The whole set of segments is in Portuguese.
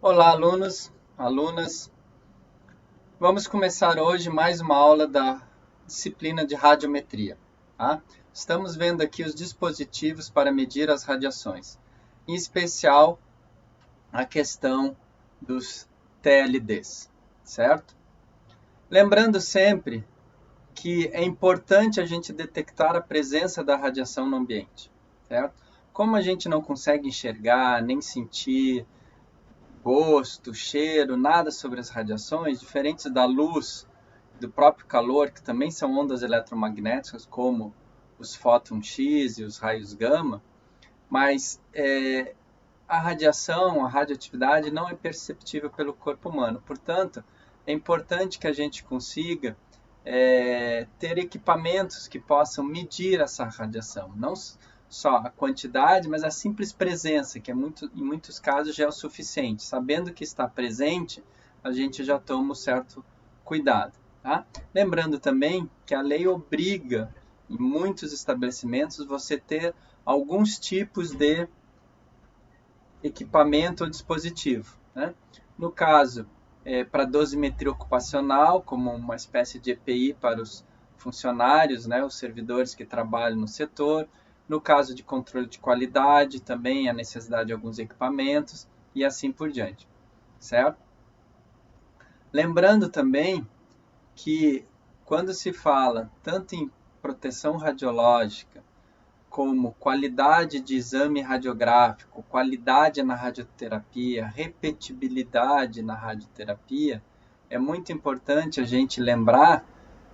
Olá, alunos, alunas. Vamos começar hoje mais uma aula da disciplina de radiometria. Tá? Estamos vendo aqui os dispositivos para medir as radiações, em especial a questão dos TLDs, certo? Lembrando sempre que é importante a gente detectar a presença da radiação no ambiente, certo? Como a gente não consegue enxergar, nem sentir, gosto, cheiro, nada sobre as radiações, diferentes da luz, do próprio calor, que também são ondas eletromagnéticas, como os fótons X e os raios gama, mas a radiação, a radioatividade não é perceptível pelo corpo humano. Portanto, é importante que a gente consiga ter equipamentos que possam medir essa radiação. Não só a quantidade, mas a simples presença, que em muitos casos já é o suficiente. Sabendo que está presente, a gente já toma um certo cuidado. Tá? Lembrando também que a lei obriga, em muitos estabelecimentos, você ter alguns tipos de equipamento ou dispositivo. Né? No caso, para dosimetria ocupacional, como uma espécie de EPI para os funcionários, né, os servidores que trabalham no setor. No caso de controle de qualidade, também a necessidade de alguns equipamentos e assim por diante, certo? Lembrando também que quando se fala tanto em proteção radiológica, como qualidade de exame radiográfico, qualidade na radioterapia, repetibilidade na radioterapia, é muito importante a gente lembrar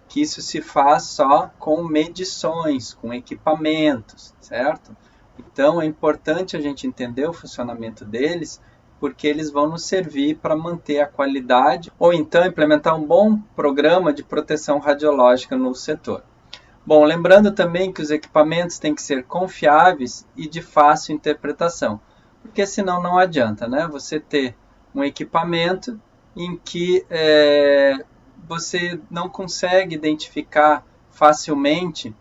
que isso se faz só com medições, com equipamentos, certo? Então é importante a gente entender o funcionamento deles, porque eles vão nos servir para manter a qualidade ou então implementar um bom programa de proteção radiológica no setor. Bom, lembrando também que os equipamentos têm que ser confiáveis e de fácil interpretação, porque senão não adianta, né? Você ter um equipamento em que você não consegue identificar facilmente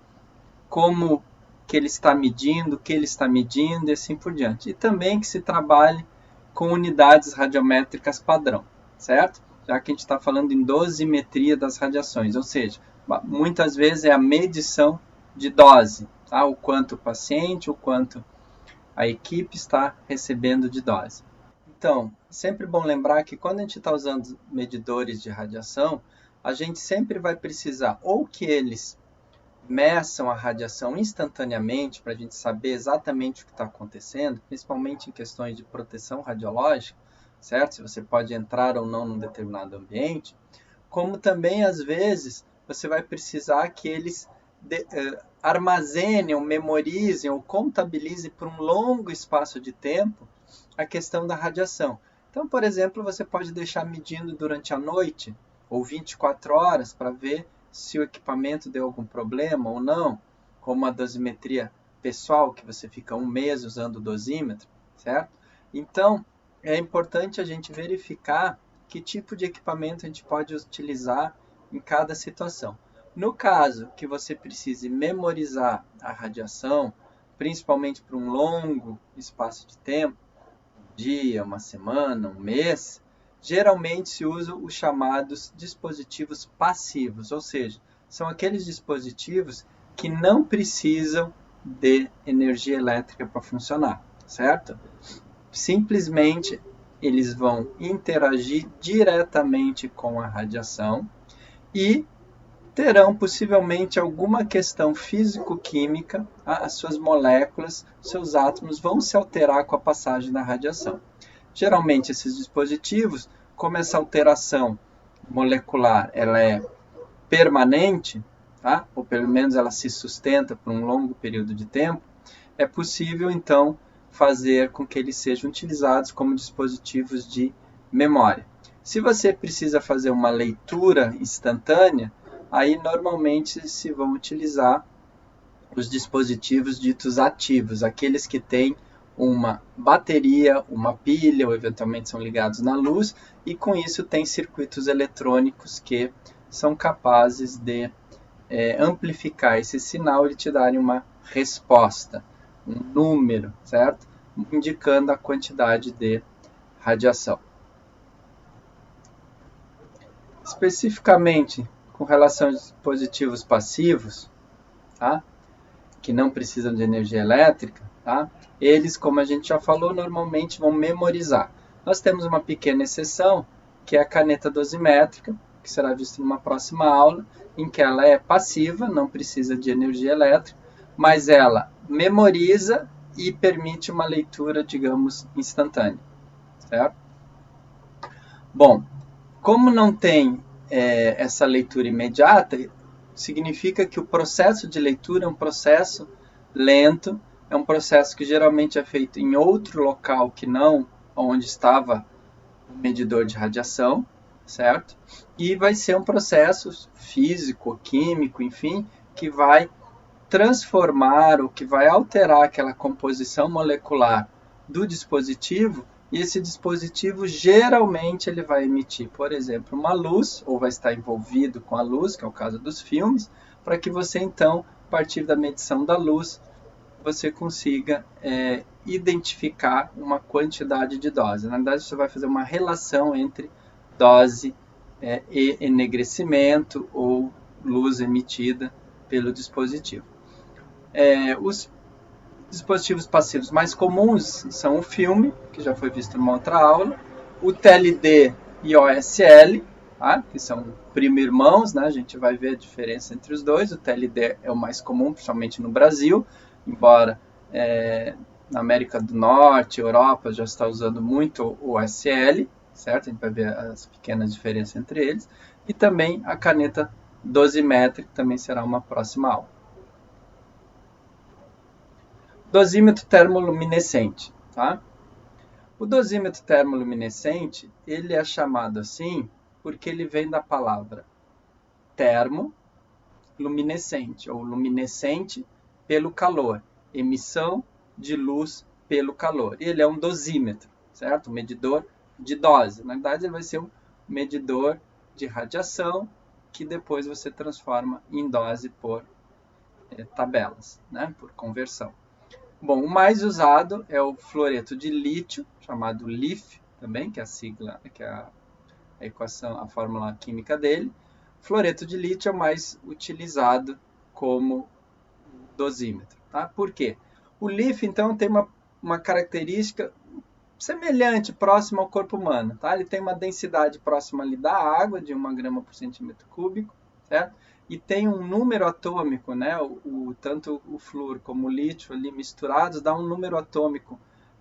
como que ele está medindo, o que ele está medindo e assim por diante. E também que se trabalhe com unidades radiométricas padrão, certo? Já que a gente está falando em dosimetria das radiações, ou seja, muitas vezes é a medição de dose, tá? O quanto o paciente, o quanto a equipe está recebendo de dose. Então, sempre bom lembrar que quando a gente está usando medidores de radiação, a gente sempre vai precisar ou que eles meçam a radiação instantaneamente para a gente saber exatamente o que está acontecendo, principalmente em questões de proteção radiológica, certo? Se você pode entrar ou não num determinado ambiente, como também às vezes você vai precisar que eles armazenem, ou memorizem ou contabilizem por um longo espaço de tempo a questão da radiação. Então, por exemplo, você pode deixar medindo durante a noite ou 24 horas para ver se o equipamento deu algum problema ou não, como a dosimetria pessoal, que você fica um mês usando o dosímetro, certo? Então, é importante a gente verificar que tipo de equipamento a gente pode utilizar em cada situação. No caso que você precise memorizar a radiação, principalmente por um longo espaço de tempo, um dia, uma semana, um mês, geralmente se usam os chamados dispositivos passivos, ou seja, são aqueles dispositivos que não precisam de energia elétrica para funcionar, certo? Simplesmente eles vão interagir diretamente com a radiação e terão possivelmente alguma questão físico-química, as suas moléculas, seus átomos vão se alterar com a passagem da radiação. Geralmente esses dispositivos, como essa alteração molecular ela é permanente, tá? Ou pelo menos ela se sustenta por um longo período de tempo, é possível então fazer com que eles sejam utilizados como dispositivos de memória. Se você precisa fazer uma leitura instantânea, aí normalmente se vão utilizar os dispositivos ditos ativos, aqueles que têm uma bateria, uma pilha, ou eventualmente são ligados na luz, e com isso tem circuitos eletrônicos que são capazes de amplificar esse sinal e te darem uma resposta, um número, certo? Indicando a quantidade de radiação. Especificamente com relação aos dispositivos passivos, tá? Que não precisam de energia elétrica, tá? Eles, como a gente já falou, normalmente vão memorizar. Nós temos uma pequena exceção, que é a caneta dosimétrica, que será vista numa próxima aula, em que ela é passiva, não precisa de energia elétrica, mas ela memoriza e permite uma leitura, digamos, instantânea, certo? Bom, como não tem essa leitura imediata, significa que o processo de leitura é um processo lento, é um processo que geralmente é feito em outro local que não onde estava o medidor de radiação, certo? E vai ser um processo físico, químico, enfim, que vai transformar ou que vai alterar aquela composição molecular do dispositivo, e esse dispositivo geralmente ele vai emitir, por exemplo, uma luz, ou vai estar envolvido com a luz, que é o caso dos filmes, para que você então, a partir da medição da luz, você consiga identificar uma quantidade de dose. Na verdade, você vai fazer uma relação entre dose e enegrecimento ou luz emitida pelo dispositivo. Os dispositivos passivos mais comuns são o filme, que já foi visto numa outra aula, o TLD e o OSL, tá? Que são primo-irmãos, né? A gente vai ver a diferença entre os dois. O TLD é o mais comum, principalmente no Brasil, embora na América do Norte, Europa, já está usando muito o OSL, certo? A gente vai ver as pequenas diferenças entre eles. E também a caneta dosimétrica, que também será uma próxima aula. Dosímetro termoluminescente, tá? O dosímetro termoluminescente, ele é chamado assim porque ele vem da palavra termoluminescente, ou luminescente pelo calor, emissão de luz pelo calor. E ele é um dosímetro, certo? Um medidor de dose. Na verdade, ele vai ser um medidor de radiação que depois você transforma em dose por tabelas, né? Por conversão. Bom, o mais usado é o fluoreto de lítio, chamado LiF também, que é a sigla, que é a equação, a fórmula química dele. Fluoreto de lítio é o mais utilizado como dosímetro, tá? Por quê? O LiF, então, tem uma característica semelhante, próxima ao corpo humano, tá? Ele tem uma densidade próxima ali da água, de 1 grama por centímetro cúbico, certo? E tem um número atômico, né? Tanto o flúor como o lítio ali misturados dá um número atômico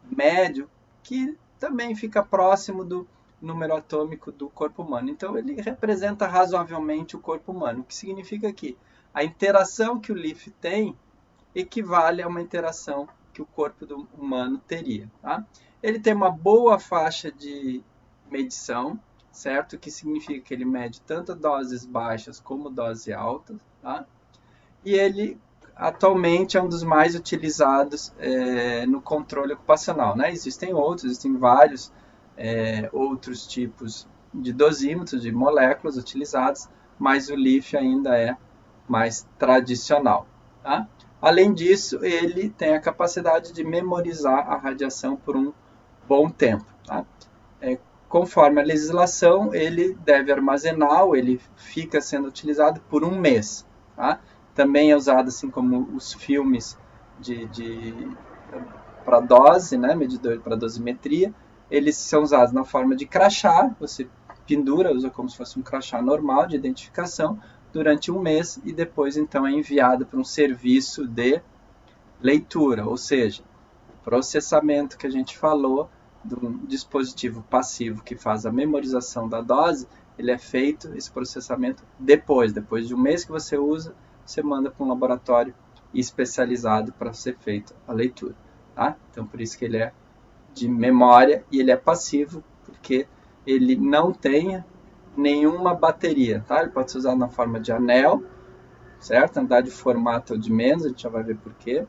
médio que também fica próximo do número atômico do corpo humano. Então ele representa razoavelmente o corpo humano, o que significa que a interação que o LiF tem equivale a uma interação que o corpo humano teria, tá? Ele tem uma boa faixa de medição, certo? Que significa que ele mede tanto doses baixas como doses altas, tá? E ele atualmente é um dos mais utilizados no controle ocupacional, né? Existem vários outros tipos de dosímetros, de moléculas utilizados, mas o LiF ainda é mais tradicional, tá? Além disso, ele tem a capacidade de memorizar a radiação por um bom tempo, tá? Conforme a legislação, ele deve armazenar, ou ele fica sendo utilizado por um mês, tá? Também é usado assim como os filmes para dose, né? Medidor para dosimetria. Eles são usados na forma de crachá, você pendura, usa como se fosse um crachá normal de identificação durante um mês e depois então é enviado para um serviço de leitura, ou seja, o processamento que a gente falou do dispositivo passivo que faz a memorização da dose, ele é feito, esse processamento, depois de um mês que você usa, você manda para um laboratório especializado para ser feita a leitura, tá? Então por isso que ele é de memória e ele é passivo, porque ele não tem nenhuma bateria, tá? Ele pode ser usado na forma de anel, certo? Na verdade, o formato é o de menos, a gente já vai ver por quê.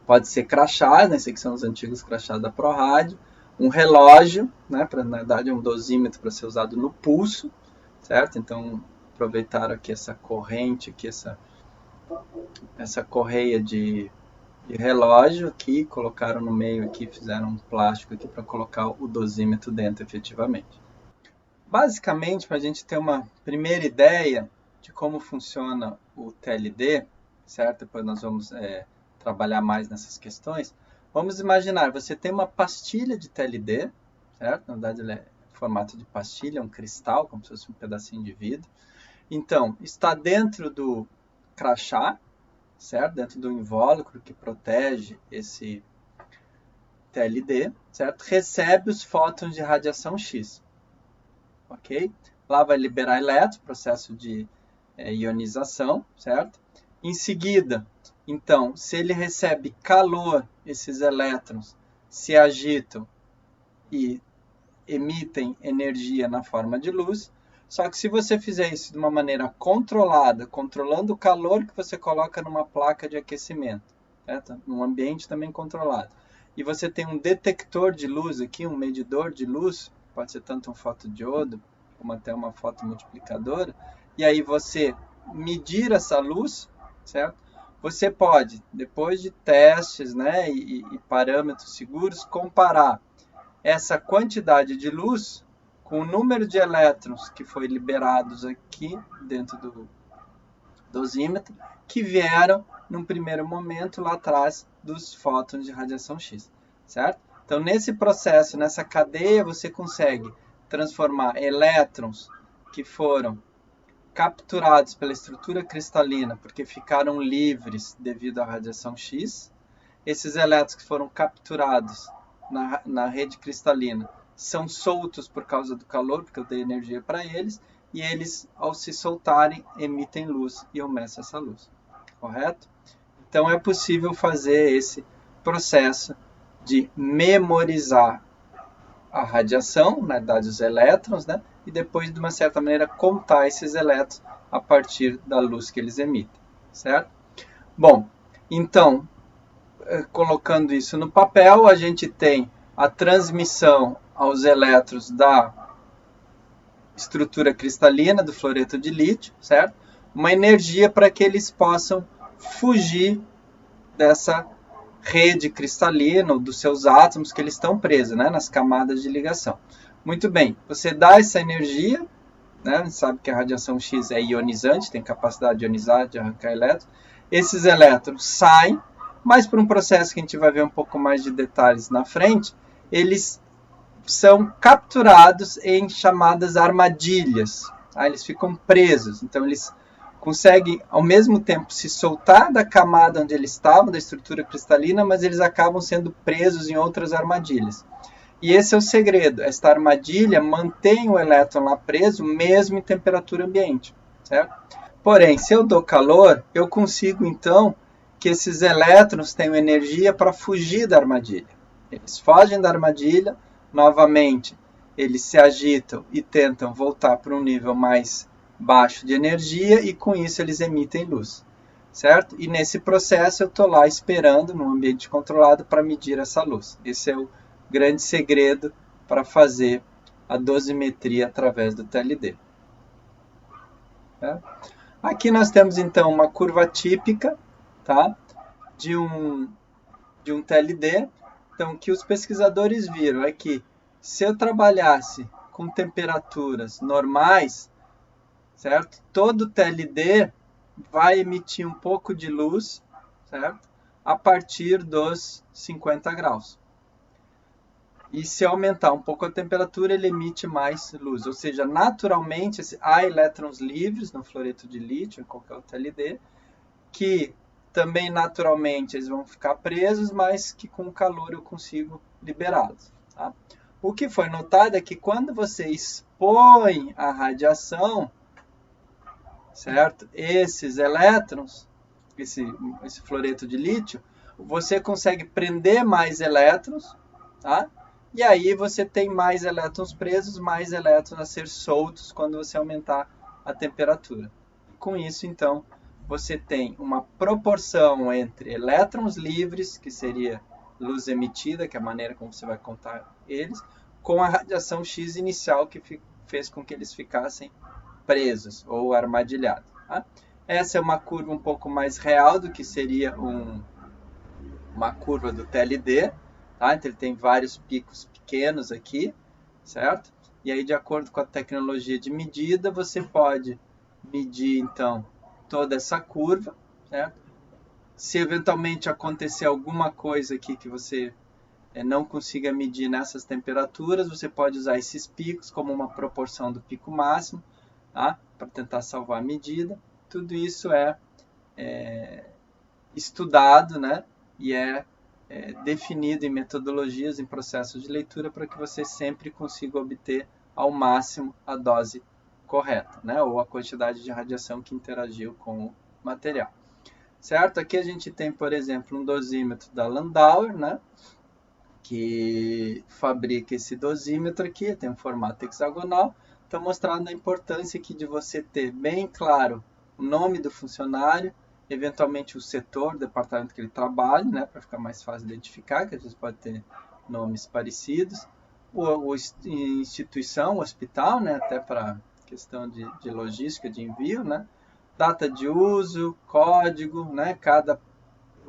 Pode ser crachá, né? Esses aqui são os antigos crachás da ProRádio. Um relógio, né? Na verdade, é um dosímetro para ser usado no pulso, certo? Então, aproveitaram aqui essa corrente, aqui essa correia de relógio aqui, colocaram no meio aqui, fizeram um plástico aqui para colocar o dosímetro dentro efetivamente. basicamente, para a gente ter uma primeira ideia de como funciona o TLD, certo? Depois nós vamos trabalhar mais nessas questões. Vamos imaginar, você tem uma pastilha de TLD, certo? Na verdade, ela é formato de pastilha, um cristal, como se fosse um pedacinho de vidro. Então, está dentro do crachá, certo? Dentro do invólucro que protege esse TLD, certo? Recebe os fótons de radiação X, ok? Lá vai liberar elétrons, processo de ionização, certo? Em seguida, então, se ele recebe calor, esses elétrons se agitam e emitem energia na forma de luz. Só que se você fizer isso de uma maneira controlada, controlando o calor que você coloca numa placa de aquecimento, certo? Num ambiente também controlado, e você tem um detector de luz aqui, um medidor de luz, pode ser tanto um fotodiodo como até uma fotomultiplicadora, e aí você medir essa luz, certo? Você pode, depois de testes, né, e parâmetros seguros, comparar essa quantidade de luz com o número de elétrons que foi liberados aqui dentro do dosímetro, que vieram num primeiro momento lá atrás dos fótons de radiação X, certo? Então, nesse processo, nessa cadeia, você consegue transformar elétrons que foram capturados pela estrutura cristalina, porque ficaram livres devido à radiação X. Esses elétrons que foram capturados na rede cristalina são soltos por causa do calor, porque eu dei energia para eles, e eles, ao se soltarem, emitem luz e eu meço essa luz, correto? Então é possível fazer esse processo de memorizar a radiação, na verdade os elétrons, né? E depois, de uma certa maneira, contar esses elétrons a partir da luz que eles emitem, certo? Bom, então, colocando isso no papel, a gente tem a transmissão aos elétrons da estrutura cristalina do fluoreto de lítio, certo? Uma energia para que eles possam fugir dessa rede cristalina ou dos seus átomos que eles estão presos, né, nas camadas de ligação. Muito bem, você dá essa energia, né, a gente sabe que a radiação X é ionizante, tem capacidade de ionizar, de arrancar elétrons. Esses elétrons saem, mas por um processo que a gente vai ver um pouco mais de detalhes na frente, eles são capturados em chamadas armadilhas. Tá? Eles ficam presos, então eles conseguem ao mesmo tempo se soltar da camada onde eles estavam, da estrutura cristalina, mas eles acabam sendo presos em outras armadilhas. E esse é o segredo, esta armadilha mantém o elétron lá preso mesmo em temperatura ambiente, certo? Porém, se eu dou calor, eu consigo então que esses elétrons tenham energia para fugir da armadilha. Eles fogem da armadilha, novamente eles se agitam e tentam voltar para um nível mais baixo de energia e com isso eles emitem luz, certo? E nesse processo eu estou lá esperando num ambiente controlado para medir essa luz. Esse é o grande segredo para fazer a dosimetria através do TLD. Tá? Aqui nós temos então uma curva típica, tá? de um TLD. Então, o que os pesquisadores viram é que se eu trabalhasse com temperaturas normais, certo? Todo TLD vai emitir um pouco de luz, certo? A partir dos 50 graus. E se aumentar um pouco a temperatura, ele emite mais luz. Ou seja, naturalmente, há elétrons livres no fluoreto de lítio, em qualquer TLD, que também naturalmente eles vão ficar presos, mas que com o calor eu consigo liberá-los. Tá? O que foi notado é que quando você expõe a radiação, certo? Esses elétrons, esse fluoreto de lítio, você consegue prender mais elétrons, tá? E aí você tem mais elétrons presos, mais elétrons a ser soltos quando você aumentar a temperatura. Com isso, então, você tem uma proporção entre elétrons livres, que seria luz emitida, que é a maneira como você vai contar eles, com a radiação X inicial, que fez com que eles ficassem presos ou armadilhados. Tá? Essa é uma curva um pouco mais real do que seria uma curva do TLD. Tá? Então, ele tem vários picos pequenos aqui, certo? E aí, de acordo com a tecnologia de medida, você pode medir, então, toda essa curva, certo? Se eventualmente acontecer alguma coisa aqui que você não consiga medir nessas temperaturas, você pode usar esses picos como uma proporção do pico máximo, tá? Para tentar salvar a medida. Tudo isso é estudado, né? E definido em metodologias, em processos de leitura, para que você sempre consiga obter ao máximo a dose correta, né? Ou a quantidade de radiação que interagiu com o material. Certo? Aqui a gente tem, por exemplo, um dosímetro da Landauer, né? Que fabrica esse dosímetro aqui, tem um formato hexagonal. Estou mostrando a importância aqui de você ter bem claro o nome do funcionário, eventualmente o setor, o departamento que ele trabalha, né, para ficar mais fácil de identificar, que às vezes pode ter nomes parecidos, o instituição, o hospital, né, até para questão de logística, de envio, né, data de uso, código, né, cada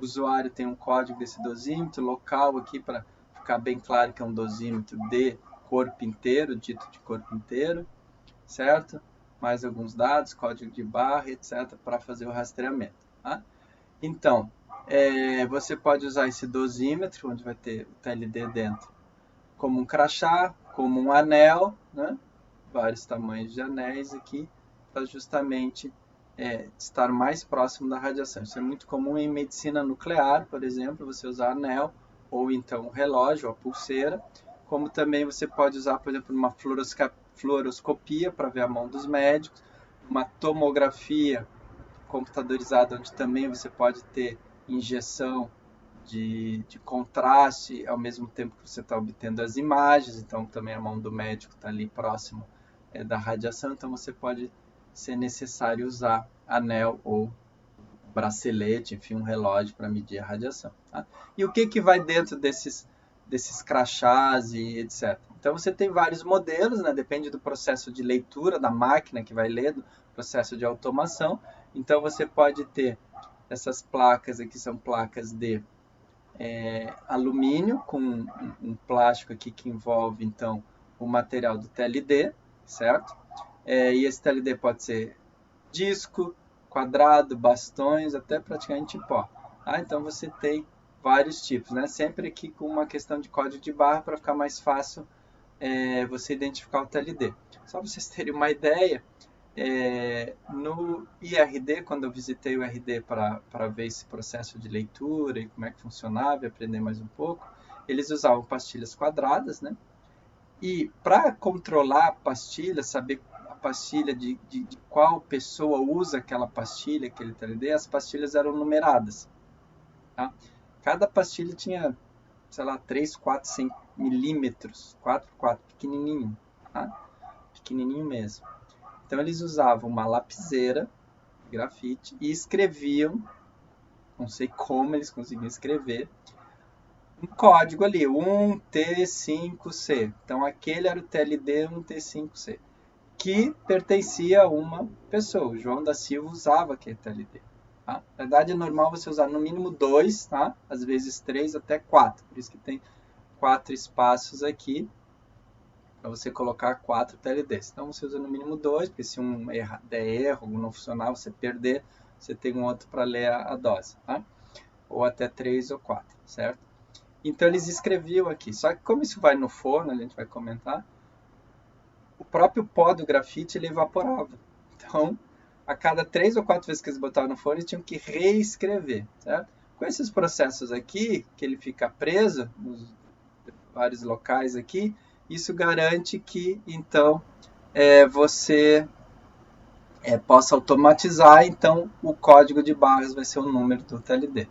usuário tem um código desse dosímetro, local aqui para ficar bem claro que é um dosímetro de corpo inteiro, dito de corpo inteiro, certo? Mais alguns dados, código de barra, etc., para fazer o rastreamento. Tá? Então, você pode usar esse dosímetro, onde vai ter o TLD dentro, como um crachá, como um anel, né? Vários tamanhos de anéis aqui, para justamente estar mais próximo da radiação. Isso é muito comum em medicina nuclear, por exemplo, você usar anel, ou então o relógio, a pulseira, como também você pode usar, por exemplo, uma fluoroscopia para ver a mão dos médicos, uma tomografia computadorizada, onde também você pode ter injeção de contraste, ao mesmo tempo que você está obtendo as imagens, então também a mão do médico está ali próximo da radiação, então você pode ser necessário usar anel ou bracelete, enfim, um relógio para medir a radiação. Tá? E o que vai dentro desses crachás e etc. Então você tem vários modelos, né? Depende do processo de leitura da máquina que vai ler, do processo de automação. Então você pode ter essas placas aqui, são placas de alumínio com um plástico aqui que envolve então o material do TLD, certo? E esse TLD pode ser disco, quadrado, bastões, até praticamente pó. Tá? Então você tem vários tipos, né? Sempre aqui com uma questão de código de barra para ficar mais fácil você identificar o TLD. Só para vocês terem uma ideia, no IRD, quando eu visitei o IRD para ver esse processo de leitura e como é que funcionava e aprender mais um pouco, eles usavam pastilhas quadradas, né? E para controlar a pastilha, saber a pastilha de qual pessoa usa aquela pastilha, aquele TLD, as pastilhas eram numeradas. Tá? Cada pastilha tinha, sei lá, 3, 4, 5 milímetros, 4 por 4, pequenininho, tá? Pequenininho mesmo. Então eles usavam uma lapiseira, grafite, e escreviam, não sei como eles conseguiam escrever, um código ali, 1T5C. Então aquele era o TLD 1T5C, que pertencia a uma pessoa. O João da Silva usava aquele TLD. Tá? Na verdade é normal você usar no mínimo 2, tá? Às vezes 3 até 4. Por isso que tem 4 espaços aqui para você colocar 4 TLDs. Então você usa no mínimo 2, porque se um der erro, não funcionar, você perder, você tem um outro para ler a dose. Tá? Ou até 3 ou 4, certo? Então eles escreviam aqui. Só que como isso vai no forno, a gente vai comentar, o próprio pó do grafite ele evaporava. Então, a cada 3 ou 4 vezes que eles botavam no forno, eles tinham que reescrever, certo? Com esses processos aqui, que ele fica preso nos vários locais aqui, isso garante que, então, você possa automatizar, então o código de barras vai ser o número do TLD.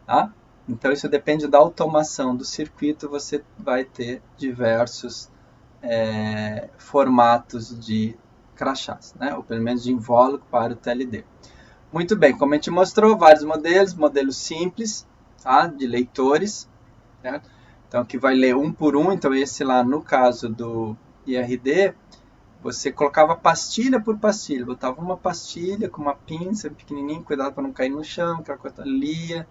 Tá? Então isso depende da automação do circuito, você vai ter diversos formatos de crachás, né? Ou pelo menos de invólucro para o TLD. Muito bem, como a gente mostrou, vários modelos simples, tá? De leitores, certo? Então aqui vai ler um por um, então esse lá no caso do IRD, você colocava pastilha por pastilha, botava uma pastilha com uma pinça pequenininha, cuidado para não cair no chão, aquela coisa, lia,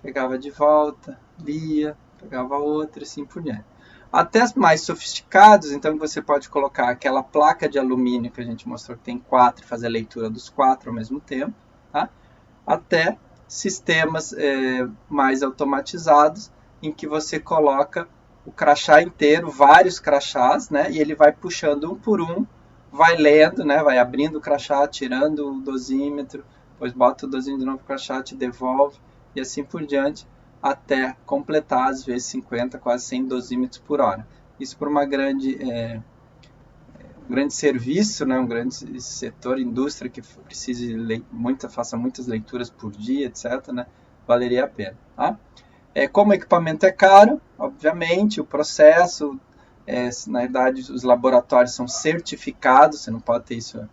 pegava de volta, lia, pegava outra, assim por diante. até as mais sofisticados, então você pode colocar aquela placa de alumínio que a gente mostrou que tem 4 e fazer a leitura dos 4 ao mesmo tempo, tá? Até sistemas mais automatizados em que você coloca o crachá inteiro, vários crachás, né? E ele vai puxando um por um, vai lendo, né? Vai abrindo o crachá, tirando o dosímetro, depois bota o dosímetro de novo no crachá, te devolve e assim por diante, até completar às vezes 50, quase 100 dosímetros por hora. Isso por uma um grande serviço, né, um grande setor, indústria que precise faça muitas leituras por dia, etc., né, valeria a pena. Tá? Como o equipamento é caro, obviamente, o processo, na verdade, os laboratórios são certificados, você não pode ter isso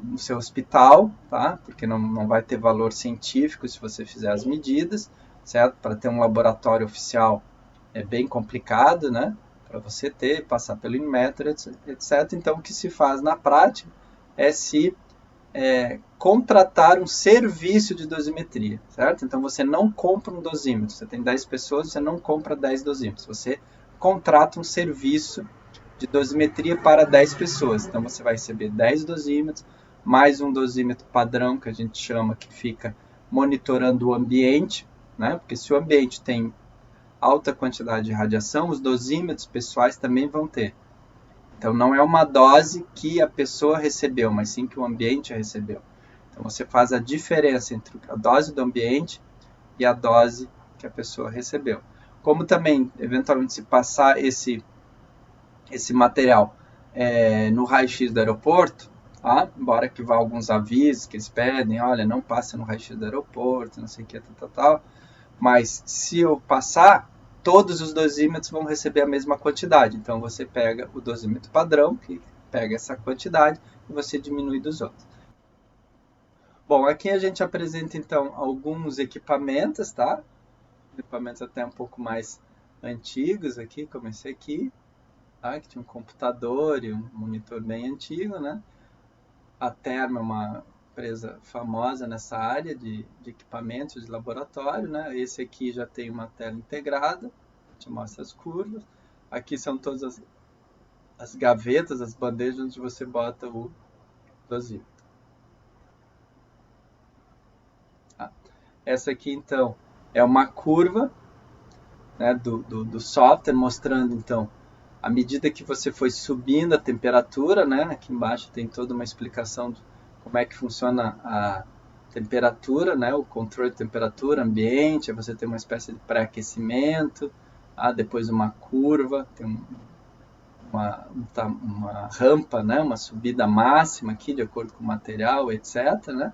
no seu hospital, tá? Porque não vai ter valor científico se você fizer as medidas, certo? Para ter um laboratório oficial é bem complicado, né? Para você ter, passar pelo Inmetro, etc. Então, o que se faz na prática é se contratar um serviço de dosimetria, certo? Então, você não compra um dosímetro. Você tem 10 pessoas, você não compra 10 dosímetros. Você contrata um serviço de dosimetria para 10 pessoas. Então, você vai receber 10 dosímetros, mais um dosímetro padrão, que a gente chama, que fica monitorando o ambiente, né? Porque se o ambiente tem alta quantidade de radiação, os dosímetros pessoais também vão ter. Então, não é uma dose que a pessoa recebeu, mas sim que o ambiente recebeu. Então, você faz a diferença entre a dose do ambiente e a dose que a pessoa recebeu. Como também, eventualmente, se passar esse material no raio-x do aeroporto, tá? Embora que vá alguns avisos que eles pedem, olha, não passe no raio-x do aeroporto, não sei o que, tal. Mas se eu passar, todos os dosímetros vão receber a mesma quantidade. Então você pega o dosímetro padrão, que pega essa quantidade, e você diminui dos outros. Bom, aqui a gente apresenta então alguns equipamentos, tá? Equipamentos até um pouco mais antigos aqui, como esse aqui, tá? Que tinha um computador e um monitor bem antigo, né? A Therma é uma empresa famosa nessa área de equipamentos de laboratório, né? Esse aqui já tem uma tela integrada, te mostra as curvas. Aqui são todas as gavetas, as bandejas onde você bota o dosímetro. Tá? Essa aqui, então, é uma curva, né, do software, mostrando, então, à medida que você foi subindo a temperatura, né? Aqui embaixo tem toda uma explicação de como é que funciona a temperatura, né? O controle de temperatura, ambiente, aí você tem uma espécie de pré-aquecimento, depois uma curva, tem uma rampa, né? Uma subida máxima aqui, de acordo com o material, etc., né?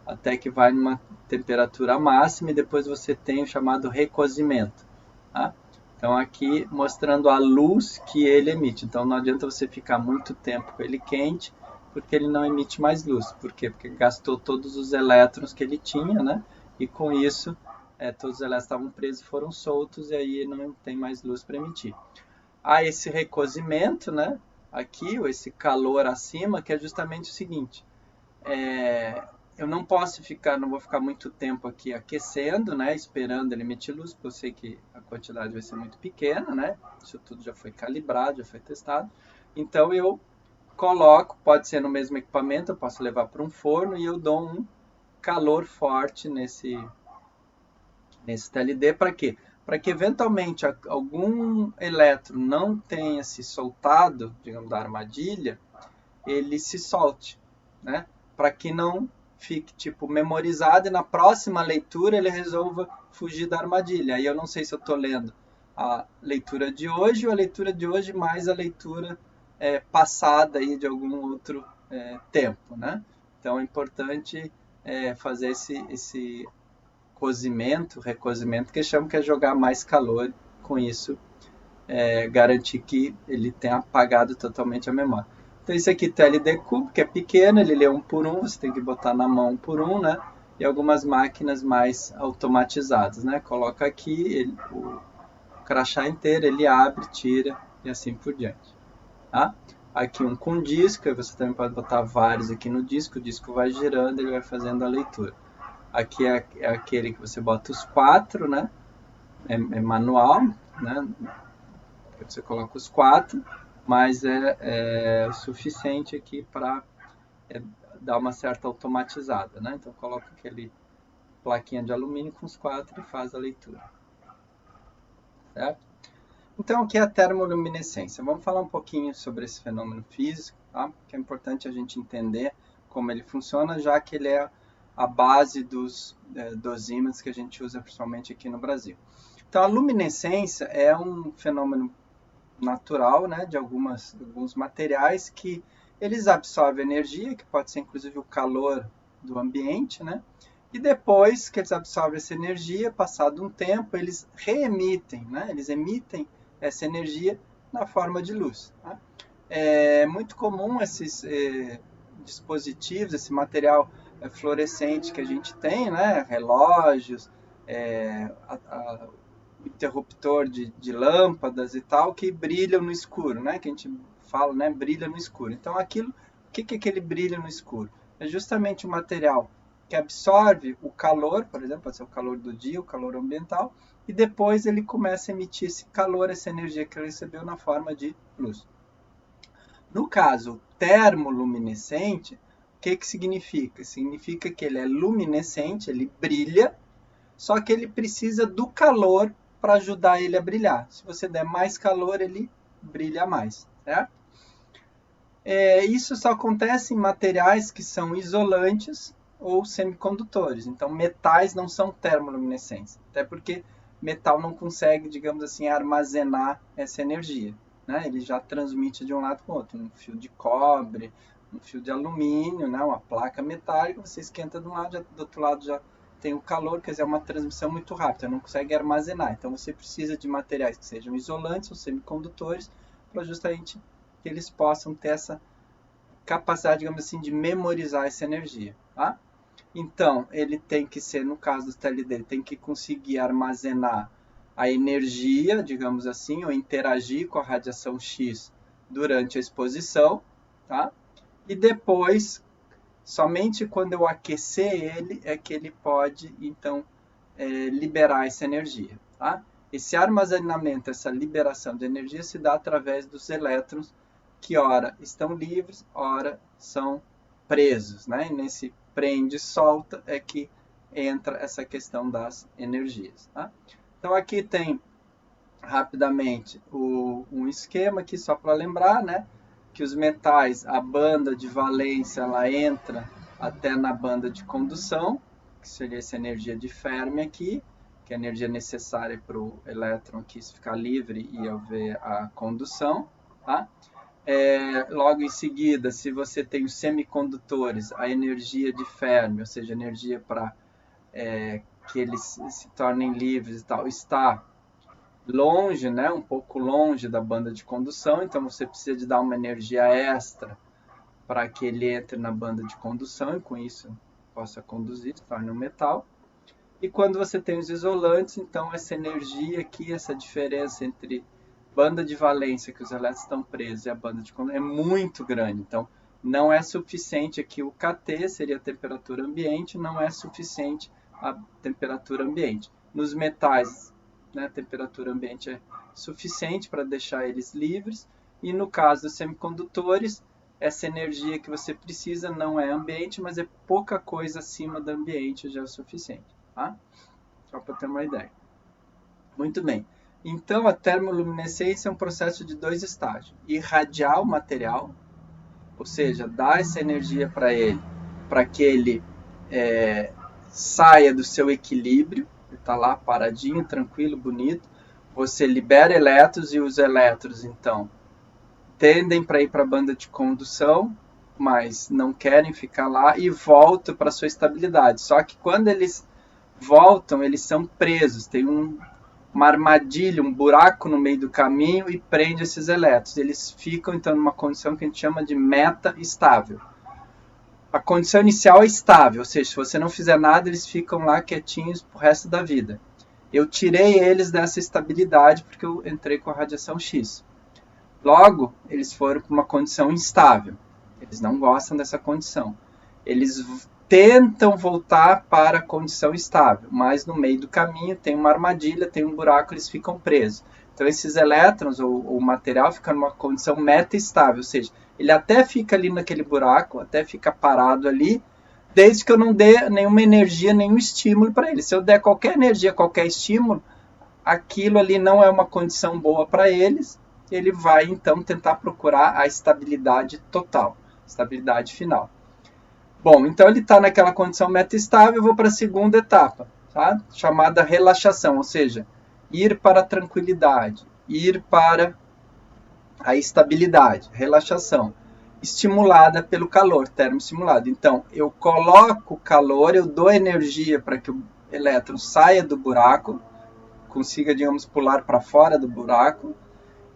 Até que vai numa temperatura máxima e depois você tem o chamado recozimento, tá? Então aqui mostrando a luz que ele emite. Então não adianta você ficar muito tempo com ele quente, porque ele não emite mais luz. Por quê? Porque gastou todos os elétrons que ele tinha, né? E com isso, todos os elétrons estavam presos, foram soltos, e aí não tem mais luz para emitir. Há esse recozimento, né? Aqui, ou esse calor acima, que é justamente o seguinte. Eu não vou ficar muito tempo aqui aquecendo, né, esperando ele emitir luz, porque eu sei que a quantidade vai ser muito pequena, né, isso tudo já foi calibrado, já foi testado, então eu coloco, pode ser no mesmo equipamento, eu posso levar para um forno e eu dou um calor forte nesse TLD, para quê? Para que eventualmente algum elétron não tenha se soltado, digamos, da armadilha, ele se solte, né, para que não fique tipo memorizado e na próxima leitura ele resolva fugir da armadilha. Aí eu não sei se eu estou lendo a leitura de hoje ou a leitura de hoje mais a leitura passada aí de algum outro tempo, né? Então é importante fazer esse cozimento, recozimento, que chamam que é jogar mais calor, com isso garantir que ele tenha apagado totalmente a memória. Então esse aqui tem LD Cube, que é pequeno, ele lê um por um, você tem que botar na mão um por um, né? E algumas máquinas mais automatizadas, né? Coloca aqui o crachá inteiro, ele abre, tira e assim por diante. Tá? Aqui um com disco, você também pode botar vários aqui no disco, o disco vai girando, ele vai fazendo a leitura. Aqui é aquele que você bota os 4, né? É manual, né? Você coloca os 4, mas é o suficiente aqui para dar uma certa automatizada, né? Então coloca aquele plaquinha de alumínio com os 4 e faz a leitura. Certo? Então, o que é a termoluminescência? Vamos falar um pouquinho sobre esse fenômeno físico, tá? Que é importante a gente entender como ele funciona, já que ele é a base dos dosímetros que a gente usa principalmente aqui no Brasil. Então, a luminescência é um fenômeno natural, né, de alguns materiais que eles absorvem energia, que pode ser inclusive o calor do ambiente, né? E depois que eles absorvem essa energia, passado um tempo, eles reemitem, né? Eles emitem essa energia na forma de luz. Tá? É muito comum esses dispositivos, esse material fluorescente que a gente tem, né? Relógios, interruptor de lâmpadas e tal, que brilham no escuro, né? Que a gente fala, né? Brilha no escuro. Então, aquilo, o que é aquele brilho no escuro? É justamente o material que absorve o calor, por exemplo, pode ser o calor do dia, o calor ambiental, e depois ele começa a emitir esse calor, essa energia que ele recebeu na forma de luz. No caso termoluminescente, o que significa? Significa que ele é luminescente, ele brilha, só que ele precisa do calor para ajudar ele a brilhar. Se você der mais calor, ele brilha mais, certo? Isso só acontece em materiais que são isolantes ou semicondutores. Então, metais não são termoluminescentes, até porque metal não consegue, digamos assim, armazenar essa energia. Né? Ele já transmite de um lado para o outro. Um fio de cobre, um fio de alumínio, né? Uma placa metálica, você esquenta de um lado, do outro lado já tem o calor, quer dizer, é uma transmissão muito rápida, não consegue armazenar. Então, você precisa de materiais que sejam isolantes ou semicondutores para justamente que eles possam ter essa capacidade, digamos assim, de memorizar essa energia. Tá? Então, ele tem que ser, no caso do TLD, ele tem que conseguir armazenar a energia, digamos assim, ou interagir com a radiação X durante a exposição, tá? E depois, somente quando eu aquecer ele, é que ele pode, então, liberar essa energia, tá? Esse armazenamento, essa liberação de energia se dá através dos elétrons, que ora estão livres, ora são presos, né? E nesse prende e solta é que entra essa questão das energias. Tá? Então aqui tem rapidamente um esquema aqui só para lembrar, né? Que os metais, a banda de valência, ela entra até na banda de condução, que seria essa energia de Fermi aqui, que é a energia necessária para o elétron aqui ficar livre e haver a condução. Tá? Logo em seguida, se você tem os semicondutores, a energia de Fermi, ou seja, energia para que eles se tornem livres e tal, está longe, né, um pouco longe da banda de condução, então você precisa de dar uma energia extra para que ele entre na banda de condução e com isso possa conduzir, se torne um metal. E quando você tem os isolantes, então essa energia aqui, essa diferença entre banda de valência, que os elétrons estão presos, e a banda de condução é muito grande. Então, não é suficiente aqui o KT, seria a temperatura ambiente, não é suficiente a temperatura ambiente. Nos metais, né, a temperatura ambiente é suficiente para deixar eles livres, e no caso dos semicondutores, essa energia que você precisa não é ambiente, mas é pouca coisa acima do ambiente já é o suficiente. Tá? Só para ter uma ideia. Muito bem. Então, a termoluminescência é um processo de 2 estágios. Irradiar o material, ou seja, dar essa energia para ele, para que ele saia do seu equilíbrio, ele está lá paradinho, tranquilo, bonito. Você libera elétrons e os elétrons, então, tendem para ir para a banda de condução, mas não querem ficar lá e voltam para a sua estabilidade. Só que quando eles voltam, eles são presos, tem uma armadilha, um buraco no meio do caminho e prende esses elétrons. Eles ficam, então, numa condição que a gente chama de meta-estável. A condição inicial é estável, ou seja, se você não fizer nada, eles ficam lá quietinhos pro resto da vida. Eu tirei eles dessa estabilidade porque eu entrei com a radiação X. Logo, eles foram para uma condição instável. Eles não gostam dessa condição. Eles tentam voltar para a condição estável, mas no meio do caminho tem uma armadilha, tem um buraco, eles ficam presos. Então esses elétrons ou o material fica numa condição meta-estável, ou seja, ele até fica ali naquele buraco, até fica parado ali, desde que eu não dê nenhuma energia, nenhum estímulo para ele. Se eu der qualquer energia, qualquer estímulo, aquilo ali não é uma condição boa para eles, ele vai então tentar procurar a estabilidade total, estabilidade final. Bom, então ele está naquela condição meta-estável, eu vou para a segunda etapa, tá? Chamada relaxação, ou seja, ir para a tranquilidade, ir para a estabilidade, relaxação, estimulada pelo calor, termoestimulado. Então, eu coloco calor, eu dou energia para que o elétron saia do buraco, consiga, digamos, pular para fora do buraco,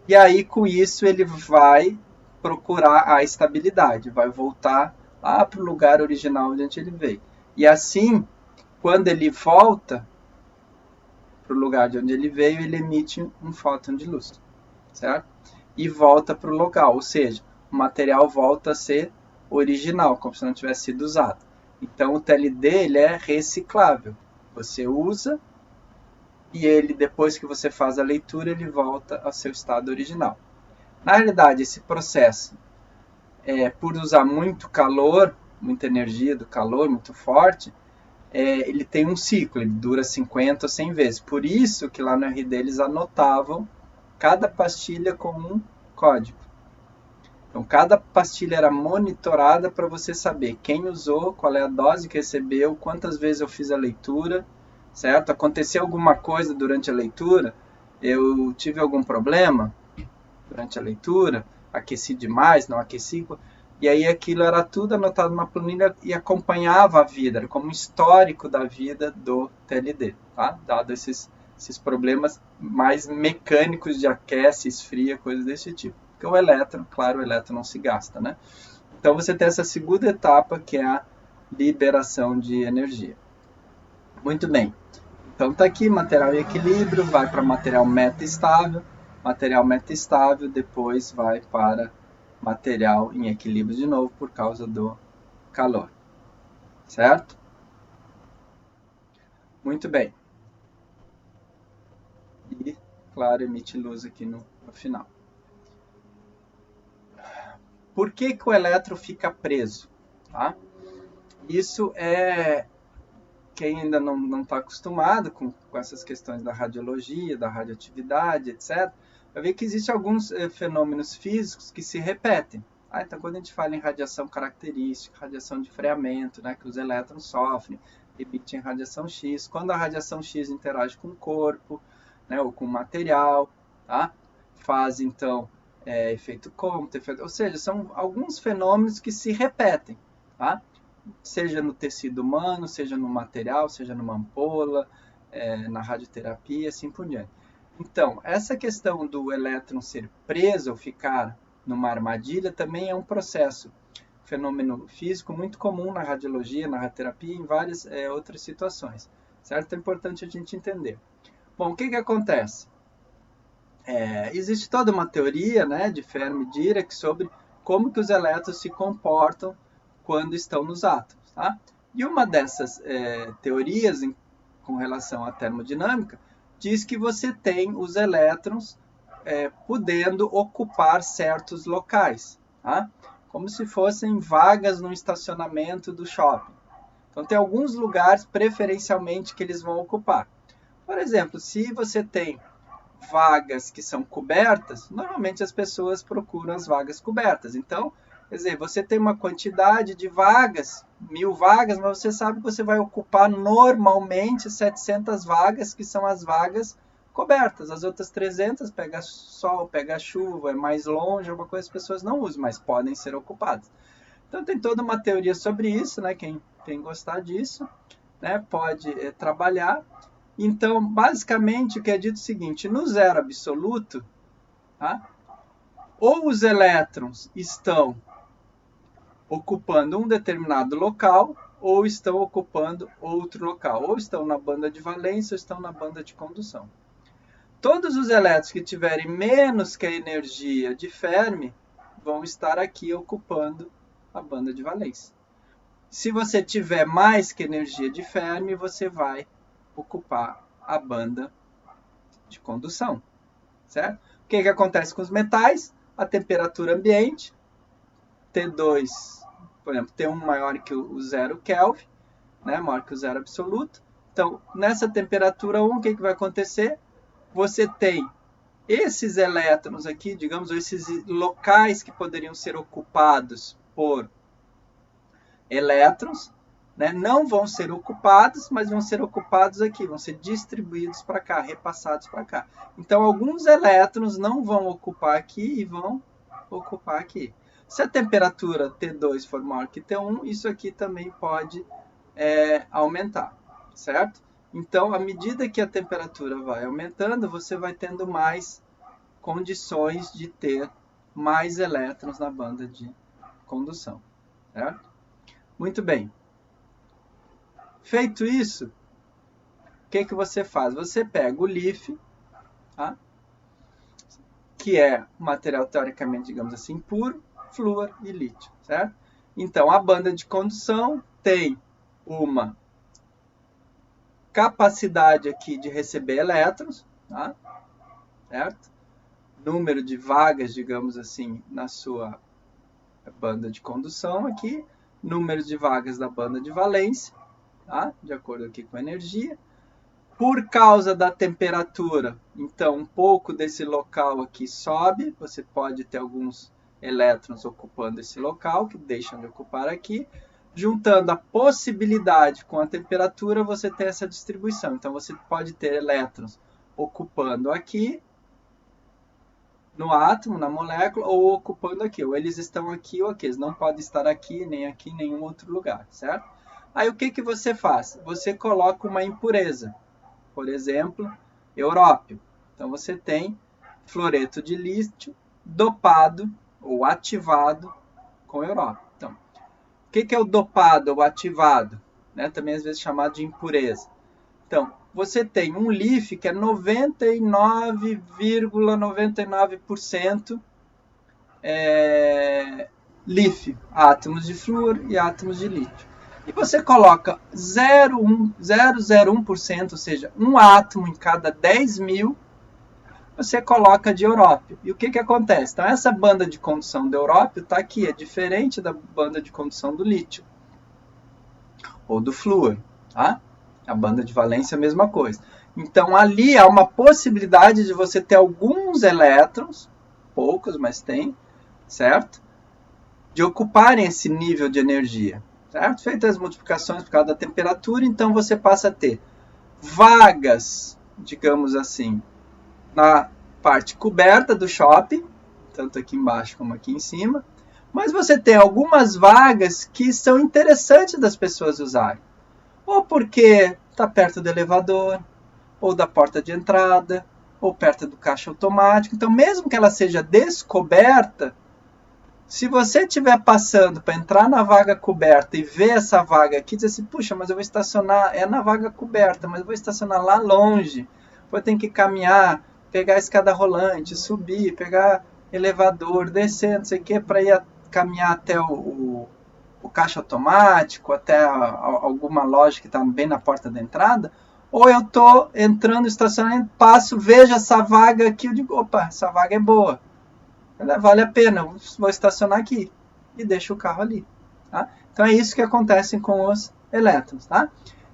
e aí com isso ele vai procurar a estabilidade, vai voltar lá para o lugar original de onde ele veio. E assim, quando ele volta para o lugar de onde ele veio, ele emite um fóton de luz, certo? E volta para o local, ou seja, o material volta a ser original, como se não tivesse sido usado. Então o TLD ele é reciclável. Você usa e ele, depois que você faz a leitura, ele volta ao seu estado original. Na realidade, esse processo, por usar muito calor, muita energia do calor, muito forte, ele tem um ciclo, ele dura 50 ou 100 vezes. Por isso que lá no RD eles anotavam cada pastilha com um código. Então, cada pastilha era monitorada para você saber quem usou, qual é a dose que recebeu, quantas vezes eu fiz a leitura, certo? Aconteceu alguma coisa durante a leitura, eu tive algum problema durante a leitura, aqueci demais, não aqueci, e aí aquilo era tudo anotado numa planilha e acompanhava a vida, era como um histórico da vida do TLD, tá? Dado esses problemas mais mecânicos de aquece, esfria, coisas desse tipo. Porque o elétron, claro, o elétron não se gasta, né? Então você tem essa segunda etapa que é a liberação de energia. Muito bem. Então tá aqui, material em equilíbrio, vai para material meta-estável, depois vai para material em equilíbrio de novo por causa do calor. Certo? Muito bem. E, claro, emite luz aqui no final. Por que o elétron fica preso? Tá? Isso é... Quem ainda não está acostumado com essas questões da radiologia, da radioatividade, etc., vai ver que existem alguns fenômenos físicos que se repetem. Então, quando a gente fala em radiação característica, radiação de freamento, né, que os elétrons sofrem, emitem radiação X. Quando a radiação X interage com o corpo, né, ou com o material, tá, faz, então, efeito Compton, ou seja, são alguns fenômenos que se repetem, tá? Seja no tecido humano, seja no material, seja numa ampola, na radioterapia, assim por diante. Então, essa questão do elétron ser preso ou ficar numa armadilha também é um processo, fenômeno físico muito comum na radiologia, na radioterapia e em várias outras situações. Certo? É importante a gente entender. Bom, o que acontece? Existe toda uma teoria, né, de Fermi e Dirac sobre como que os elétrons se comportam quando estão nos átomos. Tá? E uma dessas teorias com relação à termodinâmica diz que você tem os elétrons podendo ocupar certos locais, tá? Como se fossem vagas no estacionamento do shopping. Então tem alguns lugares preferencialmente que eles vão ocupar. Por exemplo, se você tem vagas que são cobertas, normalmente as pessoas procuram as vagas cobertas. Então, quer dizer, você tem uma quantidade de vagas, 1000 vagas, mas você sabe que você vai ocupar normalmente 700 vagas, que são as vagas cobertas. As outras 300, pega sol, pega chuva, é mais longe, é uma coisa que as pessoas não usam, mas podem ser ocupadas. Então tem toda uma teoria sobre isso, né? Quem gostar disso, né, pode trabalhar. Então, basicamente, o que é dito é o seguinte, no zero absoluto, tá? Ou os elétrons estão ocupando um determinado local, ou estão ocupando outro local, ou estão na banda de valência, ou estão na banda de condução. Todos os elétrons que tiverem menos que a energia de Fermi vão estar aqui ocupando a banda de valência. Se você tiver mais que energia de Fermi, você vai ocupar a banda de condução, certo? O que acontece com os metais? A temperatura ambiente, T2, por exemplo, T1 maior que o 0 Kelvin, né, maior que o zero absoluto. Então, nessa temperatura 1, o que vai acontecer? Você tem esses elétrons aqui, digamos, esses locais que poderiam ser ocupados por elétrons, né, não vão ser ocupados, mas vão ser ocupados aqui, vão ser distribuídos para cá, repassados para cá. Então, alguns elétrons não vão ocupar aqui e vão ocupar aqui. Se a temperatura T2 for maior que T1, isso aqui também pode aumentar, certo? Então, à medida que a temperatura vai aumentando, você vai tendo mais condições de ter mais elétrons na banda de condução, certo? Muito bem. Feito isso, o que você faz? Você pega o LiF, tá? Que é um material teoricamente, digamos assim, puro, flúor e lítio, certo? Então, a banda de condução tem uma capacidade aqui de receber elétrons, tá? Certo? Número de vagas, digamos assim, na sua banda de condução aqui, número de vagas da banda de valência, tá? De acordo aqui com a energia. Por causa da temperatura, então um pouco desse local aqui sobe, você pode ter alguns elétrons ocupando esse local, que deixam de ocupar aqui. Juntando a possibilidade com a temperatura, você tem essa distribuição. Então, você pode ter elétrons ocupando aqui, no átomo, na molécula, ou ocupando aqui. Ou eles estão aqui ou aqui. Eles não podem estar aqui, nem em nenhum outro lugar, certo? Aí, o que você faz? Você coloca uma impureza. Por exemplo, európio. Então, você tem fluoreto de lítio dopado ou ativado com európio. Então, o que é o dopado ou ativado? Né? Também às vezes chamado de impureza. Então, você tem um LiF que é 99,99% LiF, átomos de flúor e átomos de lítio. E você coloca 0,01%, ou seja, um átomo em cada 10.000, você coloca de európio. E o que acontece? Então, essa banda de condução do európio está aqui, é diferente da banda de condução do lítio ou do flúor, tá? A banda de valência é a mesma coisa. Então, ali há uma possibilidade de você ter alguns elétrons, poucos, mas tem, certo? De ocuparem esse nível de energia, certo? Feitas as multiplicações por causa da temperatura, então você passa a ter vagas, digamos assim, na parte coberta do shopping, tanto aqui embaixo como aqui em cima, mas você tem algumas vagas que são interessantes das pessoas usarem. Ou porque está perto do elevador, ou da porta de entrada, ou perto do caixa automático. Então, mesmo que ela seja descoberta, se você estiver passando para entrar na vaga coberta e ver essa vaga aqui, diz assim, puxa, mas eu vou estacionar, é na vaga coberta, mas eu vou estacionar lá longe, vou ter que caminhar, pegar a escada rolante, subir, pegar elevador, descer, não sei o que, para ir caminhar até o caixa automático, até alguma loja que está bem na porta da entrada, ou eu estou entrando no estacionamento, passo, vejo essa vaga aqui, eu digo, opa, essa vaga é boa, vale a pena, vou estacionar aqui e deixo o carro ali. Tá? Então é isso que acontece com os elétrons. Tá?